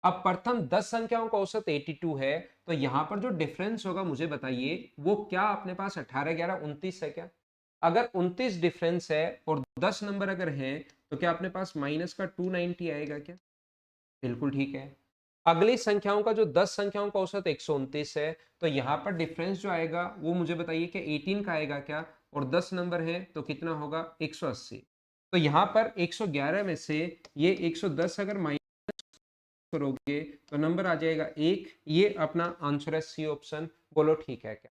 अब प्रथम 10 संख्याओं का औसत 82 है, तो यहाँ पर जो डिफरेंस होगा मुझे बताइए वो क्या अपने पास 18 11 29 है क्या? अगर 29 डिफरेंस है और 10 नंबर अगर हैं, तो क्या अपने पास माइनस का 290 आएगा क्या? बिल्कुल ठीक है। अगली संख्याओं का जो 10 संख्याओं का औसत 129 है, तो यहाँ पर डिफरेंस जो आएगा वो मुझे बताइए कि 18 का आएगा क्या? और 10 नंबर है तो कितना होगा? 180। तो यहाँ पर 111 में से ये 110 अगर माइनस करोगे तो नंबर आ जाएगा 1। ये अपना आंसर है सी ऑप्शन। बोलो ठीक है क्या?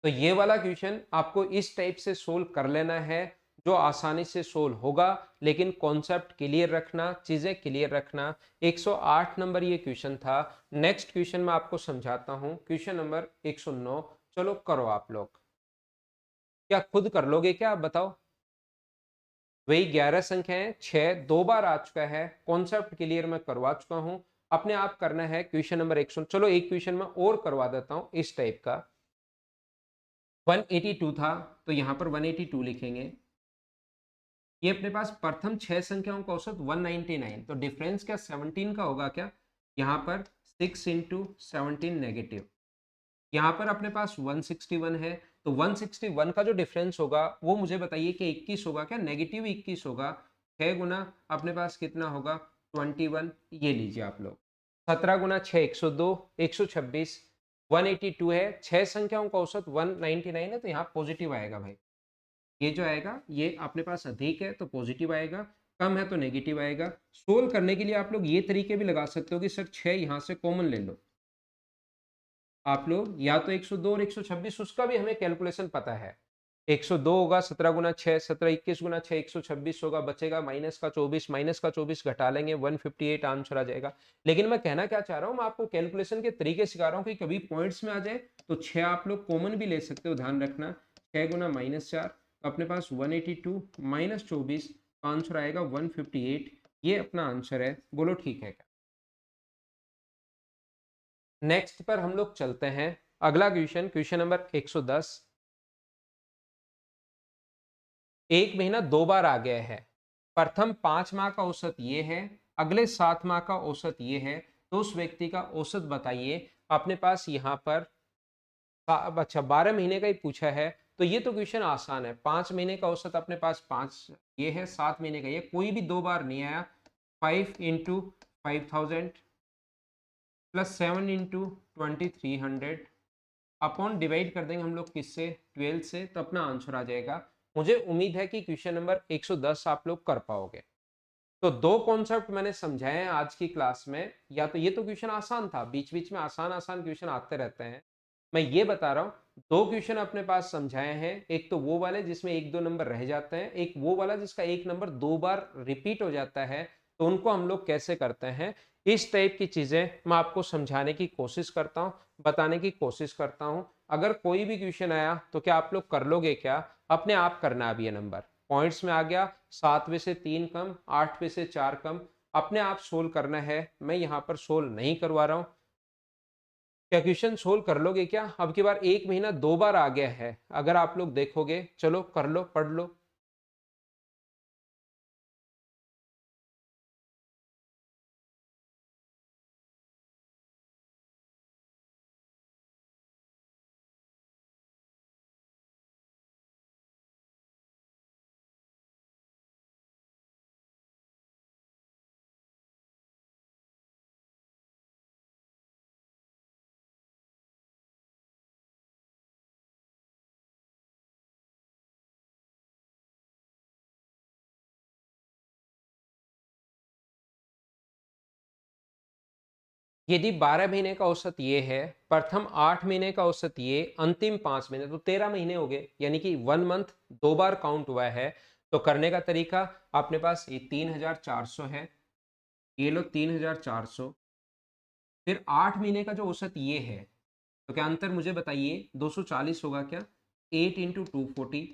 तो ये वाला क्वेश्चन आपको इस टाइप से सोल्व कर लेना है, जो आसानी से सोल्व होगा, लेकिन कॉन्सेप्ट क्लियर रखना, चीजें क्लियर रखना। 108 नंबर ये क्वेश्चन था। नेक्स्ट क्वेश्चन मैं आपको समझाता हूं, क्वेश्चन नंबर 109। चलो करो आप लोग। क्या खुद कर लोगे क्या? आप बताओ। वही 11 संख्याएं, 6 दो बार आ चुका है, कॉन्सेप्ट क्लियर मैं करवा चुका हूं। अपने आप करना है क्वेश्चन नंबर 100। चलो एक क्वेश्चन मैं और करवा देता हूं इस टाइप का। 182 था, तो यहां पर 182 लिखेंगे। ये अपने पास प्रथम 6 संख्याओं का औसत 199, तो डिफरेंस क्या 17 का होगा क्या? यहाँ पर 6 इंटू 17 नेगेटिव। यहाँ पर अपने पास 161 है, तो 161 का जो डिफरेंस होगा वो मुझे बताइए कि 21 होगा क्या? नेगेटिव 21 होगा। 6 गुना अपने पास कितना होगा? 21। ये लीजिए आप लोग। 17 गुना 6 102, 126। 182 है, 6 संख्याओं का औसत 199 है, तो यहाँ पॉजिटिव आएगा भाई। ये जो आएगा ये अपने पास अधिक है तो पॉजिटिव आएगा, कम है तो नेगेटिव आएगा। सोल्व करने के लिए आप लोग ये तरीके भी लगा सकते हो कि सर 6 यहाँ से कॉमन ले लो। आप लोग या तो 102 और 126, उसका भी हमें कैलकुलेशन पता है। 102 होगा 17 गुना 6, 17 21 गुना 6 126 होगा, बचेगा माइनस का 24, माइनस का 24 घटा लेंगे 158 आंसर आ जाएगा। लेकिन मैं कहना क्या चाह रहा हूँ, मैं आपको कैलकुलेशन के तरीके सिखा रहा हूँ कि कभी पॉइंट्स में आ जाए तो 6 आप लोग कॉमन भी ले सकते हो, ध्यान रखना। 6 गुना -4, तो अपने पास 182 माइनस 24, आंसर आएगा 158। ये अपना आंसर है। बोलो ठीक है क्या? नेक्स्ट पर हम लोग चलते हैं। अगला क्वेश्चन, क्वेश्चन नंबर 110। एक महीना दो बार आ गया है। प्रथम 5 माह का औसत ये है, अगले 7 माह का औसत ये है, तो उस व्यक्ति का औसत बताइए। अपने पास यहाँ पर अच्छा 12 महीने का ही पूछा है, तो ये तो क्वेश्चन आसान है। 5 महीने का औसत अपने पास 5 ये है, 7 महीने का ये, कोई भी दो बार नहीं आया। 5 into 5000 plus 7 into 2300 upon divide कर देंगे हम लोग किससे? 12 से, तो अपना आंसर आ जाएगा। मुझे उम्मीद है कि क्वेश्चन नंबर 110 आप लोग कर पाओगे। तो दो कॉन्सेप्ट मैंने समझाए हैं आज की क्लास में। या तो ये तो क्वेश्चन आसान था, बीच बीच में आसान आसान क्वेश्चन आते रहते हैं। मैं ये बता रहा हूँ, दो क्वेश्चन अपने पास समझाए हैं। एक तो वो वाले जिसमें एक दो नंबर रह जाते हैं, एक वो वाला जिसका एक नंबर दो बार रिपीट हो जाता है, तो उनको हम लोग कैसे करते हैं। इस टाइप की चीजें मैं आपको समझाने की कोशिश करता हूँ, बताने की कोशिश करता हूँ। अगर कोई भी क्वेश्चन आया तो क्या आप लोग कर लोगे क्या? अपने आप करना। अब ये नंबर पॉइंट्स में आ गया, 7 में से 3 कम, 8 में से 4 कम, अपने आप सोल्व करना है। मैं यहाँ पर सोल्व नहीं करवा रहा हूँ। क्या क्वेश्चन सोल्व कर लोगे क्या? अब की बार एक महीना दो बार आ गया है, अगर आप लोग देखोगे। चलो कर लो, पढ़ लो। यदि 12 महीने का औसत ये है, प्रथम 8 महीने का औसत ये, अंतिम 5 महीने, तो 13 महीने हो गए, यानी कि 1 मंथ दो बार काउंट हुआ है। तो करने का तरीका, अपने पास ये 3400 है, ये लो 3400। फिर 8 महीने का जो औसत ये है, तो क्या अंतर मुझे बताइए? 240 होगा क्या? 8 इंटू 240,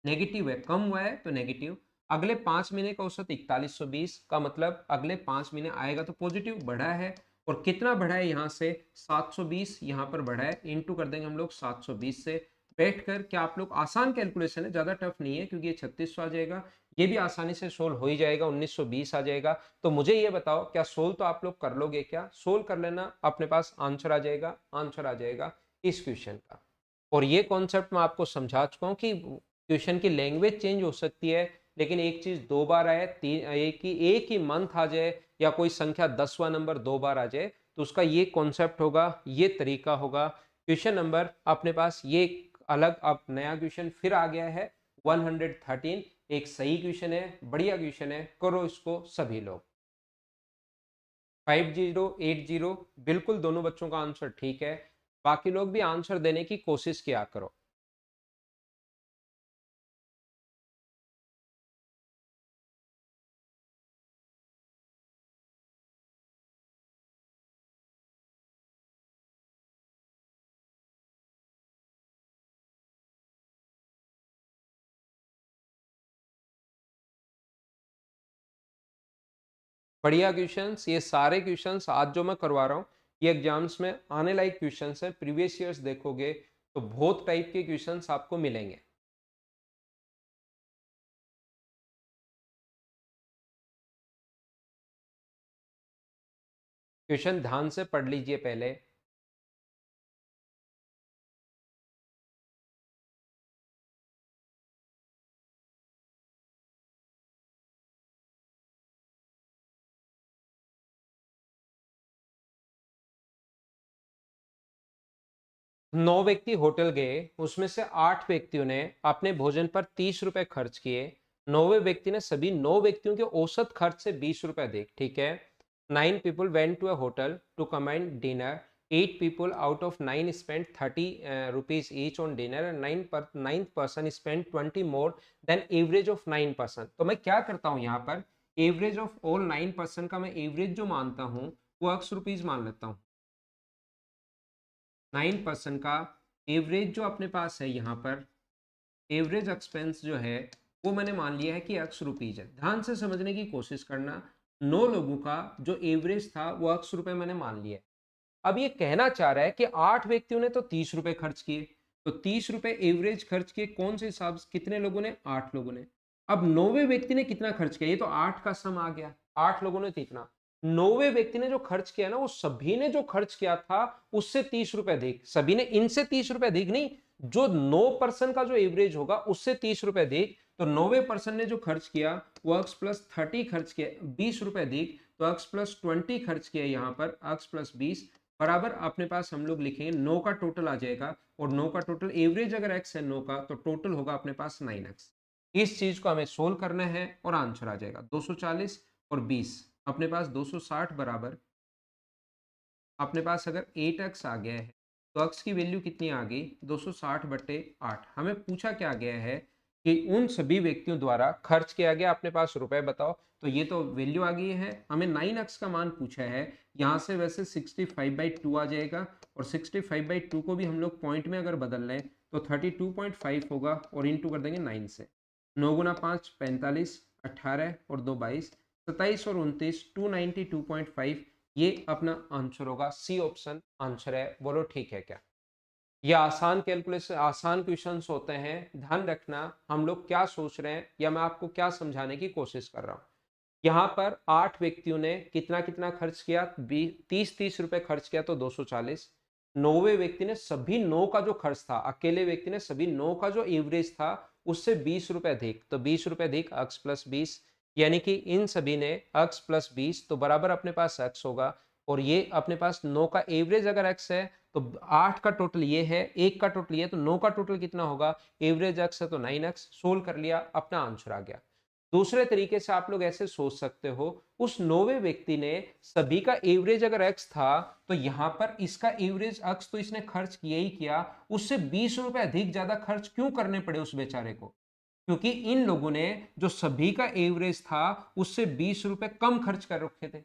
नेगेटिव है, कम हुआ है तो नेगेटिव। अगले 5 महीने का औसत 4120, का मतलब अगले 5 महीने आएगा तो पॉजिटिव, बढ़ा है। और कितना बढ़ा है? यहाँ से 720 यहाँ पर बढ़ा है, इंटू कर देंगे हम लोग 720 से। बैठकर, क्या आप लोग, आसान कैलकुलेशन है, ज्यादा टफ नहीं है, क्योंकि ये 3600 आ जाएगा, ये भी आसानी से सोल्व हो ही जाएगा, 1920 आ जाएगा। तो मुझे ये बताओ, क्या सोल्व तो आप लोग कर लोगे? क्या सोल्व कर लेना, अपने पास आंसर आ जाएगा, आंसर आ जाएगा इस क्वेश्चन का। और ये कॉन्सेप्ट मैं आपको समझा चुका हूँ कि क्वेश्चन की लैंग्वेज चेंज हो सकती है, लेकिन एक चीज 2 बार आए, एक ही मंथ आ जाए, या कोई संख्या 10वां नंबर 2 बार आ जाए, तो उसका ये कॉन्सेप्ट होगा, ये तरीका होगा। क्वेश्चन नंबर अपने पास ये अलग, अब नया क्वेश्चन फिर आ गया है 113, एक सही क्वेश्चन है, बढ़िया क्वेश्चन है, करो इसको सभी लोग। 5080 बिल्कुल दोनों बच्चों का आंसर ठीक है, बाकी लोग भी आंसर देने की कोशिश किया करो। बढ़िया क्वेश्चंस, ये सारे क्वेश्चंस आज जो मैं करवा रहा हूँ, ये एग्जाम्स में आने लायक क्वेश्चंस हैं। प्रीवियस ईयर्स देखोगे तो बहुत टाइप के क्वेश्चंस आपको मिलेंगे। क्वेश्चन ध्यान से पढ़ लीजिए पहले। 9 व्यक्ति होटल गए, उसमें से 8 व्यक्तियों ने अपने भोजन पर 30 रुपए खर्च किए। 9वें व्यक्ति ने सभी 9 व्यक्तियों के औसत खर्च से 20 रुपए दिए, ठीक है। 9 people went to a hotel to combine dinner. 8 people out of 9 spent 30 rupees each on dinner, and 9th person spent 20 more than average of 9 person। तो मैं क्या करता हूँ यहाँ पर, एवरेज ऑफ ऑल 9 person का मैं एवरेज जो मानता हूँ वो ₹X मान लेता हूँ। 9 person का एवरेज जो अपने पास है यहाँ पर, एवरेज एक्सपेंस जो है वो मैंने मान लिया है कि ₹X है। ध्यान से समझने की कोशिश करना, 9 लोगों का जो एवरेज था वो ₹X मैंने मान लिया है। अब ये कहना चाह रहा है कि 8 व्यक्तियों ने तो 30 रुपए खर्च किए, तो 30 रुपए एवरेज खर्च किए, कौन से हिसाब से, कितने लोगों ने, 8 लोगों ने। अब 9वें व्यक्ति ने कितना खर्च किया, ये तो 8 का सम आ गया, 8 लोगों ने कितना। 9वें व्यक्ति ने जो खर्च किया ना, वो सभी ने जो खर्च किया था उससे 30 रुपए अधिक, सभी ने इनसे 30 रुपए अधिक नहीं, जो 9 person का जो एवरेज होगा उससे 30 रुपए अधिक। तो 9वें person ने जो खर्च किया वो X+30 खर्च किया, 20 रुपए अधिक, तो X+20 खर्च किया यहाँ पर, X+20 बराबर अपने पास हम लोग लिखेंगे 9 का टोटल आ जाएगा, और 9 का टोटल, एवरेज अगर x है 9 का, तो टोटल होगा अपने पास 9x। इस चीज को हमें सोल्व करना है और आंसर आ जाएगा 240 और 20, अपने पास 260 बराबर, अपने पास अगर 8x आ गया है तो x की वैल्यू कितनी आ गई, 260/8। हमें पूछा क्या गया है कि उन सभी व्यक्तियों द्वारा खर्च किया गया अपने पास रुपए बताओ, तो ये तो वैल्यू आ गई है। हमें 9x का मान पूछा है, यहाँ से वैसे 65/2 आ जाएगा, और 65/2 को भी हम लोग पॉइंट में अगर बदल लें तो 32.5 होगा, और इंटू कर देंगे 9 से। 9 गुना 5 45, 18 और 2 22, 27 और 29, 292.5, ये अपना आंसर होगा। सी ऑप्शन आंसर है, बोलो ठीक है क्या। ये आसान कैलकुलेशन, आसान क्वेश्चंस होते हैं, ध्यान रखना हम लोग क्या सोच रहे हैं या मैं आपको क्या समझाने की कोशिश कर रहा हूं। यहाँ पर 8 व्यक्तियों ने कितना कितना खर्च किया, 30 रुपए खर्च किया, तो 240। 9वें व्यक्ति ने सभी 9 का जो खर्च था, अकेले व्यक्ति ने सभी 9 का जो एवरेज था उससे 20 रुपए अधिक, तो 20 रुपए अधिक X+20, यानी कि इन सभी ने X+20, तो बराबर अपने पास x होगा। और ये अपने पास 9 का एवरेज अगर x है तो 8 का टोटल ये है, 1 का टोटल ये, तो 9 का टोटल कितना होगा, एवरेज x है तो 9x। सोल्व कर लिया, अपना आंसर आ गया। दूसरे तरीके से आप लोग ऐसे सोच सकते हो, उस 9वें व्यक्ति ने सभी का एवरेज अगर x था, तो यहां पर इसका एवरेज x तो इसने खर्च किया ही किया, उससे 20 रुपए अधिक ज्यादा खर्च क्यों करने पड़े उस बेचारे को, क्योंकि इन लोगों ने जो सभी का एवरेज था उससे 20 रुपए कम खर्च कर रखे थे।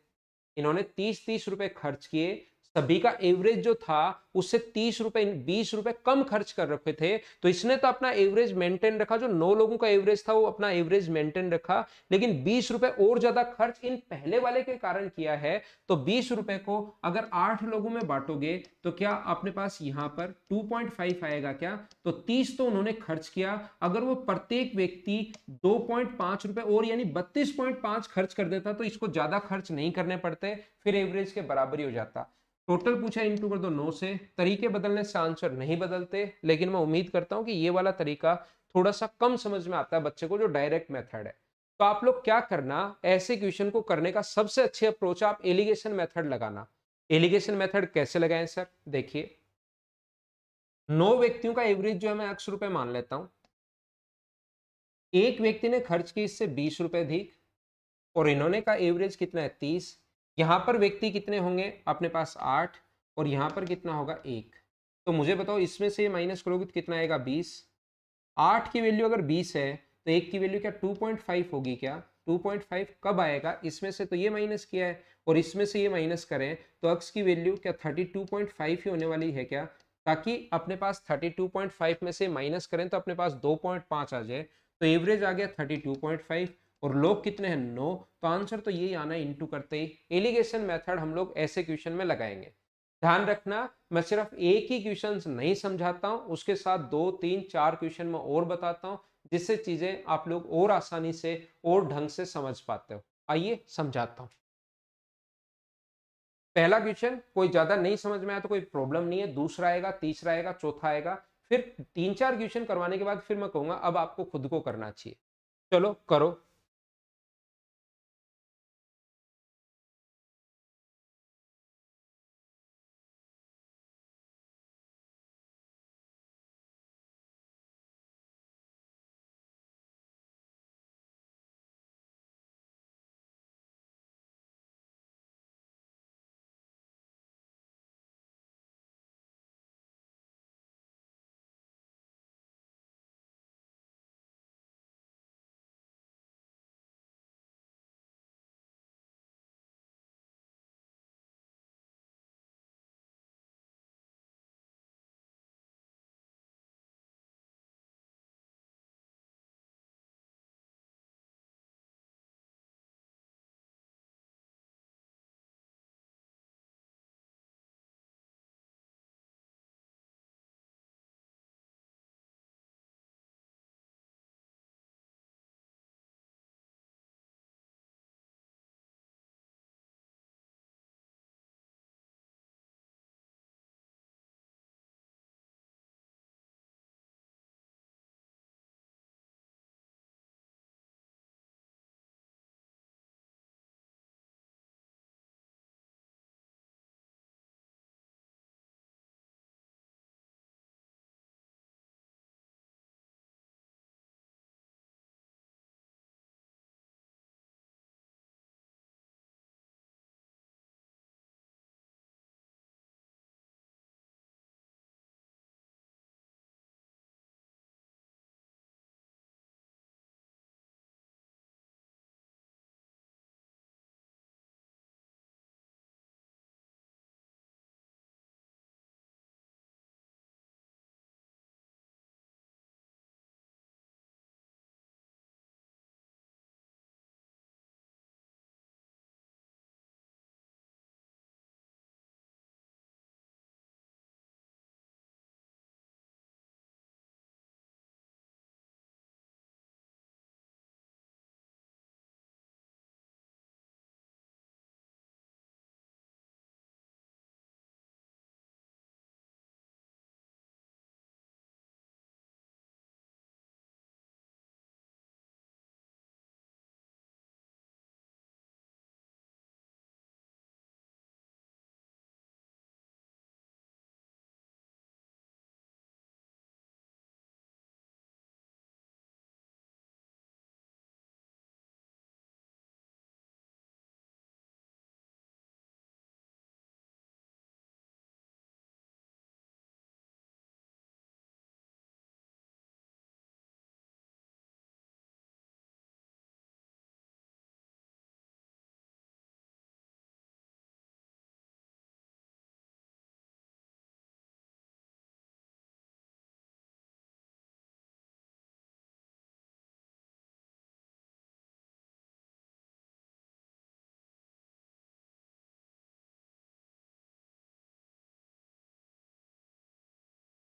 इन्होंने 30-30 रुपए खर्च किए, सभी का एवरेज जो था उससे 30 रुपए 20 रुपए कम खर्च कर रखे थे, तो इसने तो अपना एवरेज मेंटेन रखा, जो 9 लोगों का एवरेज था वो अपना एवरेज मेंटेन रखा, लेकिन 20 रुपए और ज्यादा खर्च इन पहले वाले के कारण किया है। तो 20 रुपए को अगर 8 लोगों में बांटोगे तो क्या अपने पास यहां पर 2.5 आएगा क्या? तो 30 तो उन्होंने खर्च किया, अगर वो प्रत्येक व्यक्ति 2.5 रुपए और यानी 32.5 खर्च कर देता तो इसको ज्यादा खर्च नहीं करने पड़ते, फिर एवरेज के बराबर ही हो जाता। टोटल पूछा, इंटू कर दो 9 से। तरीके बदलने से आंसर नहीं बदलते, लेकिन मैं उम्मीद करता हूं कि ये वाला तरीका थोड़ा सा कम समझ में आता है बच्चे को, जो डायरेक्ट मेथड है। तो आप लोग क्या करना, ऐसे क्वेश्चन को करने का सबसे अच्छी अप्रोच आप एलिगेशन मेथड लगाना। एलिगेशन मेथड कैसे लगाएं सर? देखिए, 9 व्यक्तियों का एवरेज जो है मैं x रुपए मान लेता हूं। एक व्यक्ति ने खर्च की इससे 20 रुपए अधिक, और इन्होंने का एवरेज कितना है 30। यहां पर व्यक्ति कितने होंगे अपने पास 8, और यहां पर कितना होगा 1। तो मुझे बताओ इसमें से माइनस करोगे तो कितना आएगा 20। 8 की वैल्यू अगर 20 है तो 1 की वैल्यू क्या 2.5 होगी क्या? 2.5 कब आएगा? इसमें से तो ये माइनस किया है और इसमें से ये माइनस करें तो x की वैल्यू क्या 32.5 ही होने वाली है क्या? ताकि अपने पास 32.5 में से माइनस करें तो अपने पास 2.5 आ जाए, तो एवरेज आ गया 32.5, और लोग कितने हैं 9। तो आंसर तो यही आना है इंटू करते ही। एलिगेशन मेथड हम लोग ऐसे क्वेश्चन में लगाएंगे। ध्यान रखना, मैं सिर्फ एक ही क्वेश्चन नहीं समझाता हूं, उसके साथ 2 3 4 क्वेश्चन में और बताता हूं, जिससे चीजें आप लोग और आसानी से और ढंग से समझ पाते हो। आइए समझाता हूं। पहला क्वेश्चन कोई ज्यादा नहीं समझ में आया तो कोई प्रॉब्लम नहीं है, दूसरा आएगा, तीसरा आएगा, चौथा आएगा, फिर 3 4 क्वेश्चन करवाने के बाद फिर मैं कहूंगा अब आपको खुद को करना चाहिए। चलो करो।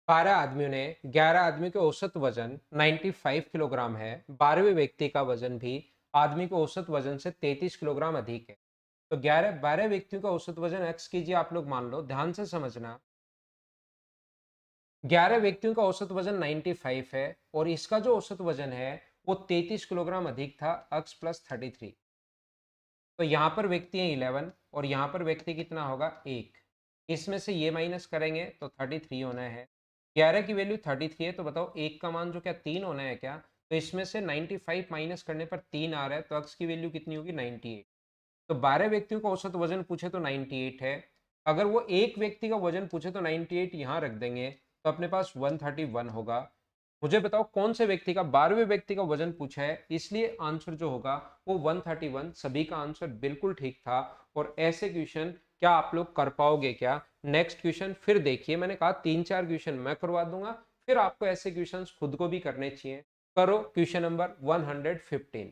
12 आदमियों ने 11 आदमी के औसत वजन 95 किलोग्राम है, 12वें व्यक्ति का वजन भी आदमी के औसत वजन से 33 किलोग्राम अधिक है। तो 12 व्यक्तियों का औसत वजन एक्स कीजिए, आप लोग मान लो, ध्यान से समझना। 11 व्यक्तियों का औसत वजन 95 है और इसका जो औसत वजन है वो 33 किलोग्राम अधिक था, एक्स प्लस 33। तो यहाँ पर व्यक्ति है 11 और यहाँ पर व्यक्ति कितना होगा, 1। इसमें से ये माइनस करेंगे तो 33 होना है। 11 की वैल्यू 33 है, तो बताओ 1 का मान जो क्या 3 होना है क्या? तो इसमें से 95 माइनस करने पर 3 आ रहा है, तो एक्स की वैल्यू कितनी होगी, 98। तो 12 व्यक्तियों का औसत वजन पूछे तो 98 है। अगर वो एक व्यक्ति का वजन पूछे तो 98 यहाँ रख देंगे, तो अपने पास 131 होगा। मुझे बताओ कौन से व्यक्ति का, 12वें व्यक्ति का वजन पूछा है, इसलिए आंसर जो होगा वो 131। सभी का आंसर बिल्कुल ठीक था। और ऐसे क्वेश्चन क्या आप लोग कर पाओगे क्या? नेक्स्ट क्वेश्चन फिर देखिए, मैंने कहा 3-4 क्वेश्चन मैं करवा दूंगा, फिर आपको ऐसे क्वेश्चन खुद को भी करने चाहिए। करो क्वेश्चन नंबर 115।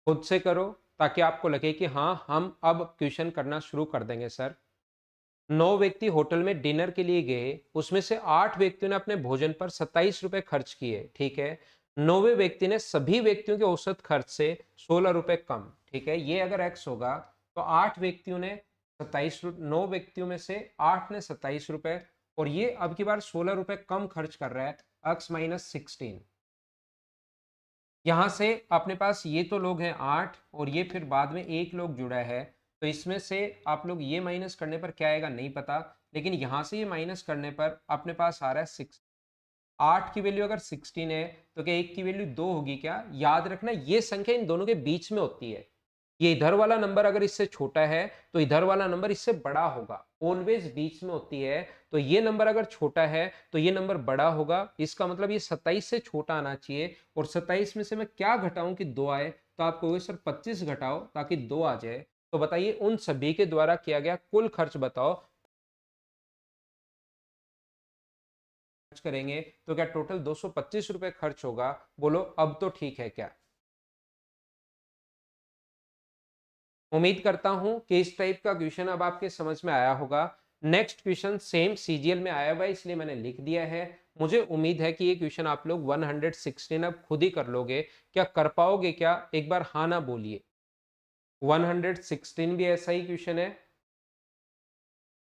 खुद से करो ताकि आपको लगे कि हाँ, हम अब क्वेश्चन करना शुरू कर देंगे सर। 9 व्यक्ति होटल में डिनर के लिए गए, उसमें से 8 व्यक्तियों ने अपने भोजन पर 27 रुपए खर्च किए, ठीक है। 9वें व्यक्ति ने सभी व्यक्तियों के औसत खर्च से 16 रुपए कम, ठीक है। ये अगर एक्स होगा तो 8 व्यक्तियों ने 27, 9 व्यक्तियों में से 8 ने 27 रुपए और ये अब की बार 16 रुपए कम खर्च कर रहा है, एक्स माइनस 16। यहाँ से अपने पास ये तो लोग हैं 8 और ये फिर बाद में एक लोग जुड़ा है, तो इसमें से आप लोग ये माइनस करने पर क्या आएगा नहीं पता, लेकिन यहाँ से ये माइनस करने पर अपने पास आ रहा है 6। 8 की वैल्यू अगर 16 है तो क्या 1 की वैल्यू 2 होगी क्या? याद रखना ये संख्या इन दोनों के बीच में होती है। ये इधर वाला नंबर अगर इससे छोटा है तो इधर वाला नंबर इससे बड़ा होगा, ऑलवेज बीच में होती है। तो ये नंबर अगर छोटा है तो ये नंबर बड़ा होगा, इसका मतलब ये 27 से छोटा आना चाहिए। और 27 में से मैं क्या घटाऊं कि 2 आए? तो आप कहोगे सर 25 घटाओ ताकि 2 आ जाए। तो बताइए उन सभी के द्वारा किया गया कुल खर्च बताओ। खर्च करेंगे तो क्या टोटल 225 रुपए खर्च होगा? बोलो अब तो ठीक है क्या? उम्मीद करता हूं कि इस टाइप का क्वेश्चन अब आपके समझ में आया होगा। नेक्स्ट क्वेश्चन सेम सीजीएल में आया हुआ है इसलिए मैंने लिख दिया है। मुझे उम्मीद है कि ये क्वेश्चन आप लोग 116 अब खुद ही कर लोगे। क्या कर पाओगे क्या? एक बार हाँ ना बोलिए। 116 भी ऐसा ही क्वेश्चन है,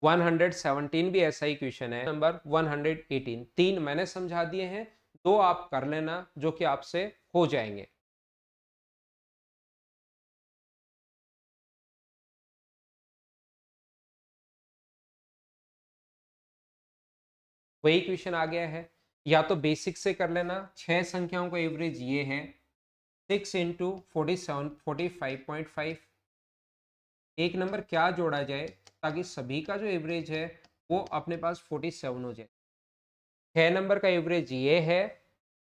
117 भी ऐसा ही क्वेश्चन है, नंबर 118। 3 मैंने समझा दिए हैं, 2 आप कर लेना जो कि आपसे हो जाएंगे। वही क्वेश्चन आ गया है, या तो बेसिक से कर लेना। 6 संख्याओं का एवरेज ये है, 6 इंटू 47, 45.5। एक नंबर क्या जोड़ा जाए ताकि सभी का जो एवरेज है वो अपने पास 47 हो जाए? 6 नंबर का एवरेज ये है,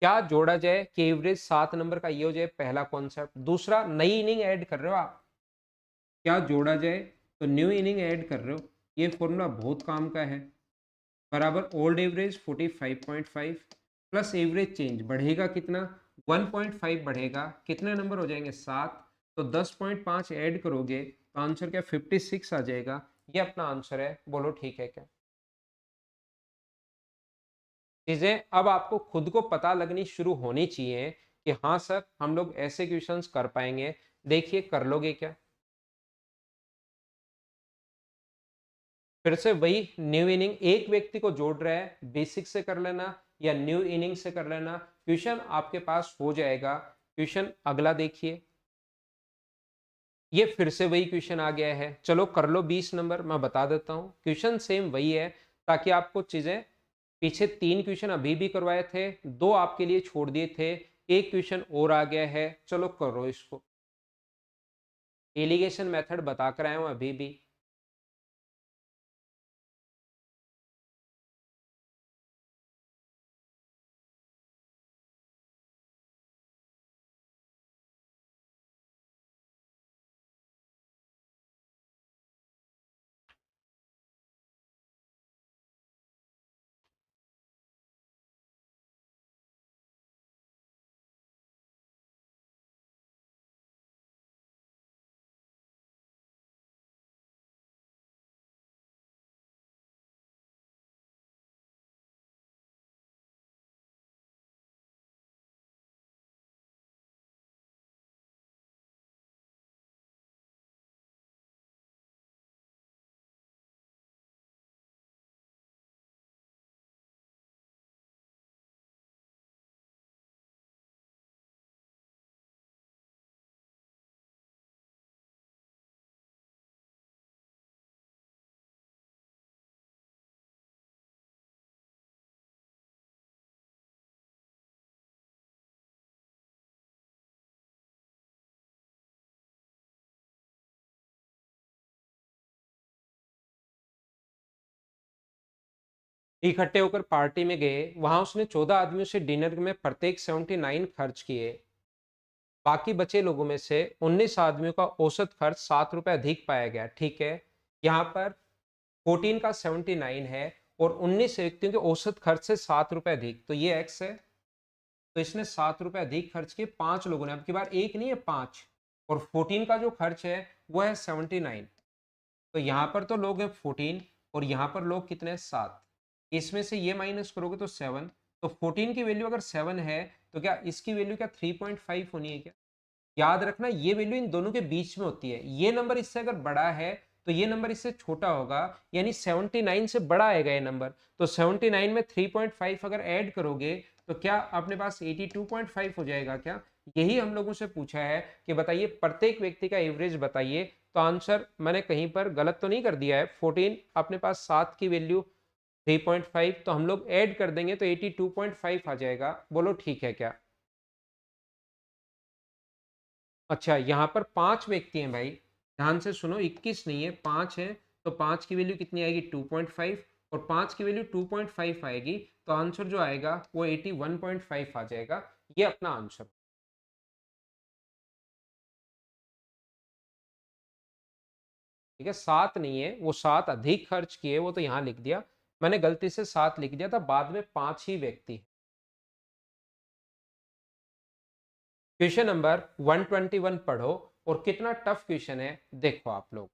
क्या जोड़ा जाए कि एवरेज 7 नंबर का ये हो जाए? पहला कॉन्सेप्ट। दूसरा, नई इनिंग ऐड कर रहे हो आप, क्या जोड़ा जाए? तो न्यू इनिंग ऐड कर रहे हो, ये फॉर्मूला बहुत काम का है। बराबर old average 45.5 plus average change बढ़ेगा कितना? 1.5 बढ़ेगा, कितने नंबर हो जाएंगे? 7। तो 10.5 ऐड करोगे तो आंसर क्या 56 आ जाएगा। ये अपना आंसर है, बोलो ठीक है क्या? चीजें अब आपको खुद को पता लगनी शुरू होनी चाहिए कि हाँ सर हम लोग ऐसे क्वेश्चंस कर पाएंगे। देखिए कर लोगे क्या? फिर से वही न्यू इनिंग, एक व्यक्ति को जोड़ रहा है, बेसिक से कर लेना या न्यू इनिंग से कर लेना, क्वेश्चन आपके पास हो जाएगा। क्वेश्चन अगला देखिए, ये फिर से वही क्वेश्चन आ गया है, चलो कर लो 20 नंबर। मैं बता देता हूँ क्वेश्चन सेम वही है ताकि आपको चीजें, पीछे 3 क्वेश्चन अभी भी करवाए थे, 2 आपके लिए छोड़ दिए थे, एक क्वेश्चन और आ गया है, चलो करो इसको। एलिगेशन मेथड बता कर आया हूं अभी भी। इकट्ठे होकर पार्टी में गए, वहां उसने 14 आदमियों से डिनर में प्रत्येक 79 खर्च किए। बाकी बचे लोगों में से 19 आदमियों का औसत खर्च 7 रुपए अधिक पाया गया। ठीक है, यहाँ पर 14 का 79 है और 19 व्यक्तियों के औसत खर्च से 7 रुपए अधिक, तो ये एक्स है। तो इसने 7 रुपए अधिक खर्च किए 5 लोगों ने, अब की बार एक नहीं है 5, और 14 का जो खर्च है वो है 79। तो यहाँ पर तो लोग हैं 14 और यहाँ पर लोग कितने हैं 7, इसमें से ये माइनस करोगे तो 7। तो 14 की वैल्यू अगर 7 है तो क्या इसकी वैल्यू क्या 3.5 होनी है क्या? याद रखना ये वैल्यू इन दोनों के बीच में होती है, ये नंबर इससे अगर बड़ा है तो ये नंबर इससे छोटा होगा, यानी 79 से बड़ा आएगा ये नंबर। तो 79 में 3.5 अगर ऐड करोगे तो क्या अपने पास 82.5 हो जाएगा क्या? यही हम लोगों से पूछा है कि बताइए प्रत्येक व्यक्ति का एवरेज बताइए। तो आंसर मैंने कहीं पर गलत तो नहीं कर दिया है, 14 अपने पास 7 की वैल्यू 3.5, तो हम लोग ऐड कर देंगे तो 82.5 आ जाएगा। बोलो ठीक है क्या? अच्छा, यहाँ पर 5 व्यक्ति हैं भाई, ध्यान से सुनो, 21 नहीं है 5 है। तो 5 की वैल्यू कितनी आएगी 2.5 और 5 की वैल्यू 2.5 आएगी, तो आंसर जो आएगा वो 81.5 आ जाएगा। ये अपना आंसर। ठीक है, 7 नहीं है, वो 7 अधिक खर्च किए, वो तो यहाँ लिख दिया मैंने, गलती से 7 लिख दिया था, बाद में 5 ही व्यक्ति। क्वेश्चन नंबर 121 पढ़ो, और कितना टफ क्वेश्चन है देखो आप लोग।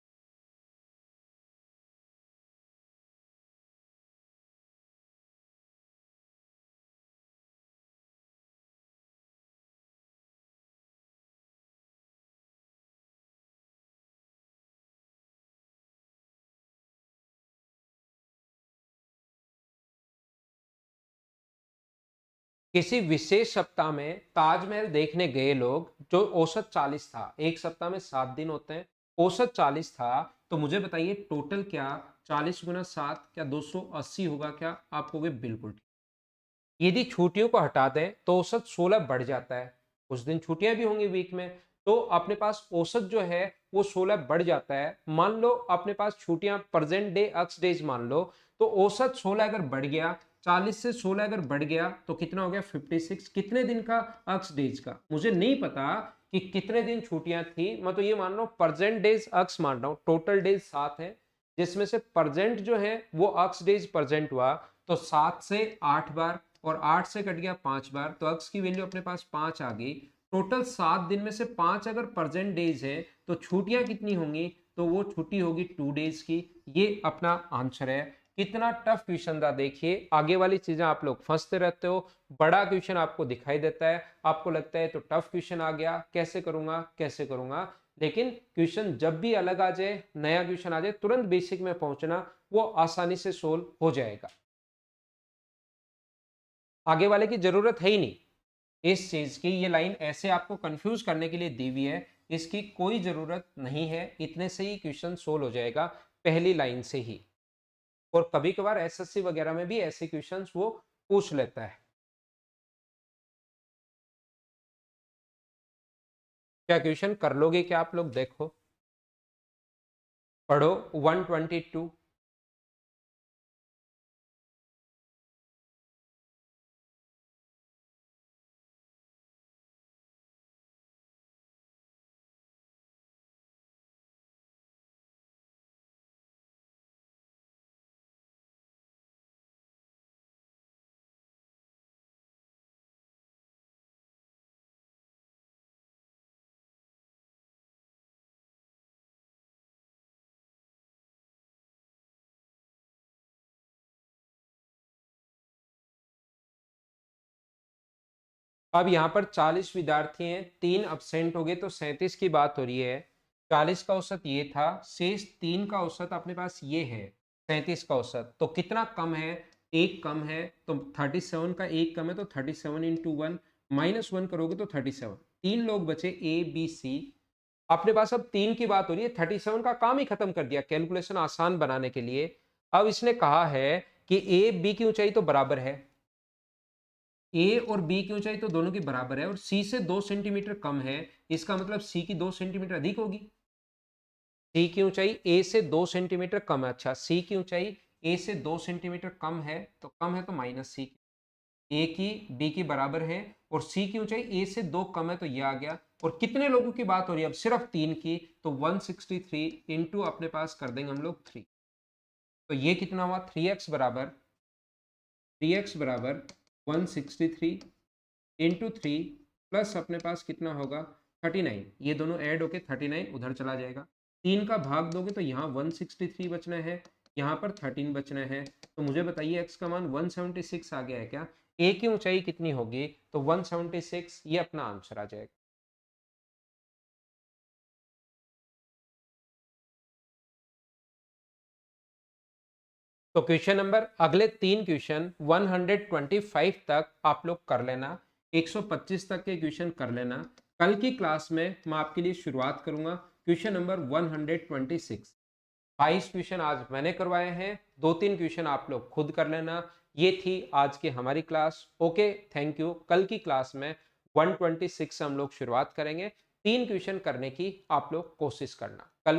किसी विशेष सप्ताह में ताजमहल देखने गए लोग, जो औसत 40 था, एक सप्ताह में 7 दिन होते हैं, औसत 40 था, तो मुझे बताइए टोटल क्या 40 गुना 7 क्या 280 होगा क्या? आप कहोगे बिल्कुल ठीक। यदि छुट्टियों को हटा दें तो औसत 16 बढ़ जाता है, उस दिन छुट्टियां भी होंगी वीक में, तो अपने पास औसत जो है वो 16 बढ़ जाता है। मान लो अपने पास छुट्टियां प्रेजेंट डे अक्स डेज मान लो, तो औसत 16 अगर बढ़ गया, 40 से 16 अगर बढ़ गया तो कितना हो गया 56। कितने दिन का अक्स डेज का मुझे नहीं पता कि कितने दिन छुट्टियां थी, मैं तो ये मान रहा हूँ प्रेजेंट डेज अक्स मान रहा हूँ, टोटल डेज 7 है, जिसमें से प्रेजेंट जो है वो अक्स डेज प्रेजेंट हुआ, तो 7 से 8 बार और 8 से कट गया 5 बार, तो अक्स की वैल्यू अपने पास 5 आ गई। टोटल 7 दिन में से 5 अगर प्रेजेंट डेज है तो छुट्टियां कितनी होंगी? तो वो छुट्टी होगी 2 डेज की। ये अपना आंसर है। कितना टफ क्वेश्चन था देखिए, आगे वाली चीजें आप लोग फंसते रहते हो, बड़ा क्वेश्चन आपको दिखाई देता है, आपको लगता है तो टफ क्वेश्चन आ गया, कैसे करूंगा कैसे करूंगा, लेकिन क्वेश्चन जब भी अलग आ जाए, नया क्वेश्चन आ जाए, तुरंत बेसिक में पहुंचना, वो आसानी से सोल्व हो जाएगा। आगे वाले की जरूरत है ही नहीं इस चीज की, ये लाइन ऐसे आपको कंफ्यूज करने के लिए दी हुई है, इसकी कोई जरूरत नहीं है, इतने से ही क्वेश्चन सोल्व हो जाएगा पहली लाइन से ही। और कभी कभार एसएससी वगैरह में भी ऐसे क्वेश्चंस वो पूछ लेता है। क्या क्वेश्चन कर लोगे क्या आप लोग? देखो पढ़ो 122। अब यहाँ पर 40 विद्यार्थी हैं, 3 अब्सेंट हो गए, तो 37 की बात हो रही है। 40 का औसत ये था, शेष 3 का औसत अपने पास ये है, 37 का औसत, तो कितना कम है? एक कम है, तो 37 का एक कम है, तो 37 इंटू 1 -1 करोगे तो 37। 3 लोग बचे ए बी सी, अपने पास अब 3 की बात हो रही है, 37 का काम ही खत्म कर दिया कैलकुलेशन आसान बनाने के लिए। अब इसने कहा है कि ए बी की ऊंचाई तो बराबर है, ए और बी की ऊंचाई तो दोनों की बराबर है, और सी से 2 सेंटीमीटर कम है, इसका मतलब सी की 2 सेंटीमीटर अधिक होगी। सी की ऊंचाई ए से 2 सेंटीमीटर कम है, अच्छा सी की ऊंचाई ए से 2 सेंटीमीटर कम है तो माइनस सी, ए की बी की बराबर है और सी की ऊंचाई ए से 2 कम है तो ये आ गया। और कितने लोगों की बात हो रही है अब, सिर्फ 3 की, तो 163 इंटू अपने पास कर देंगे हम लोग 3, तो ये कितना हुआ 3x बराबर 163 इंटू 3 प्लस अपने पास कितना होगा 39, ये दोनों ऐड होके 39 उधर चला जाएगा। 3 का भाग दोगे तो यहाँ 163 बचना है, यहाँ पर 13 बचना है। तो मुझे बताइए x का मान 176 आ गया है क्या? a की ऊंचाई कितनी होगी? तो 176, ये अपना आंसर आ जाएगा। तो क्वेश्चन नंबर, अगले 3 क्वेश्चन 125 तक आप लोग कर लेना, 125 तक के क्वेश्चन कर लेना। कल की क्लास में मैं आपके लिए शुरुआत करूंगा क्वेश्चन नंबर 126। 22 क्वेश्चन आज मैंने करवाए हैं, 2-3 क्वेश्चन आप लोग खुद कर लेना। ये थी आज की हमारी क्लास। Okay, thank you. कल की क्लास में 126 से हम लोग शुरुआत करेंगे। 3 क्वेश्चन करने की आप लोग कोशिश करना। कल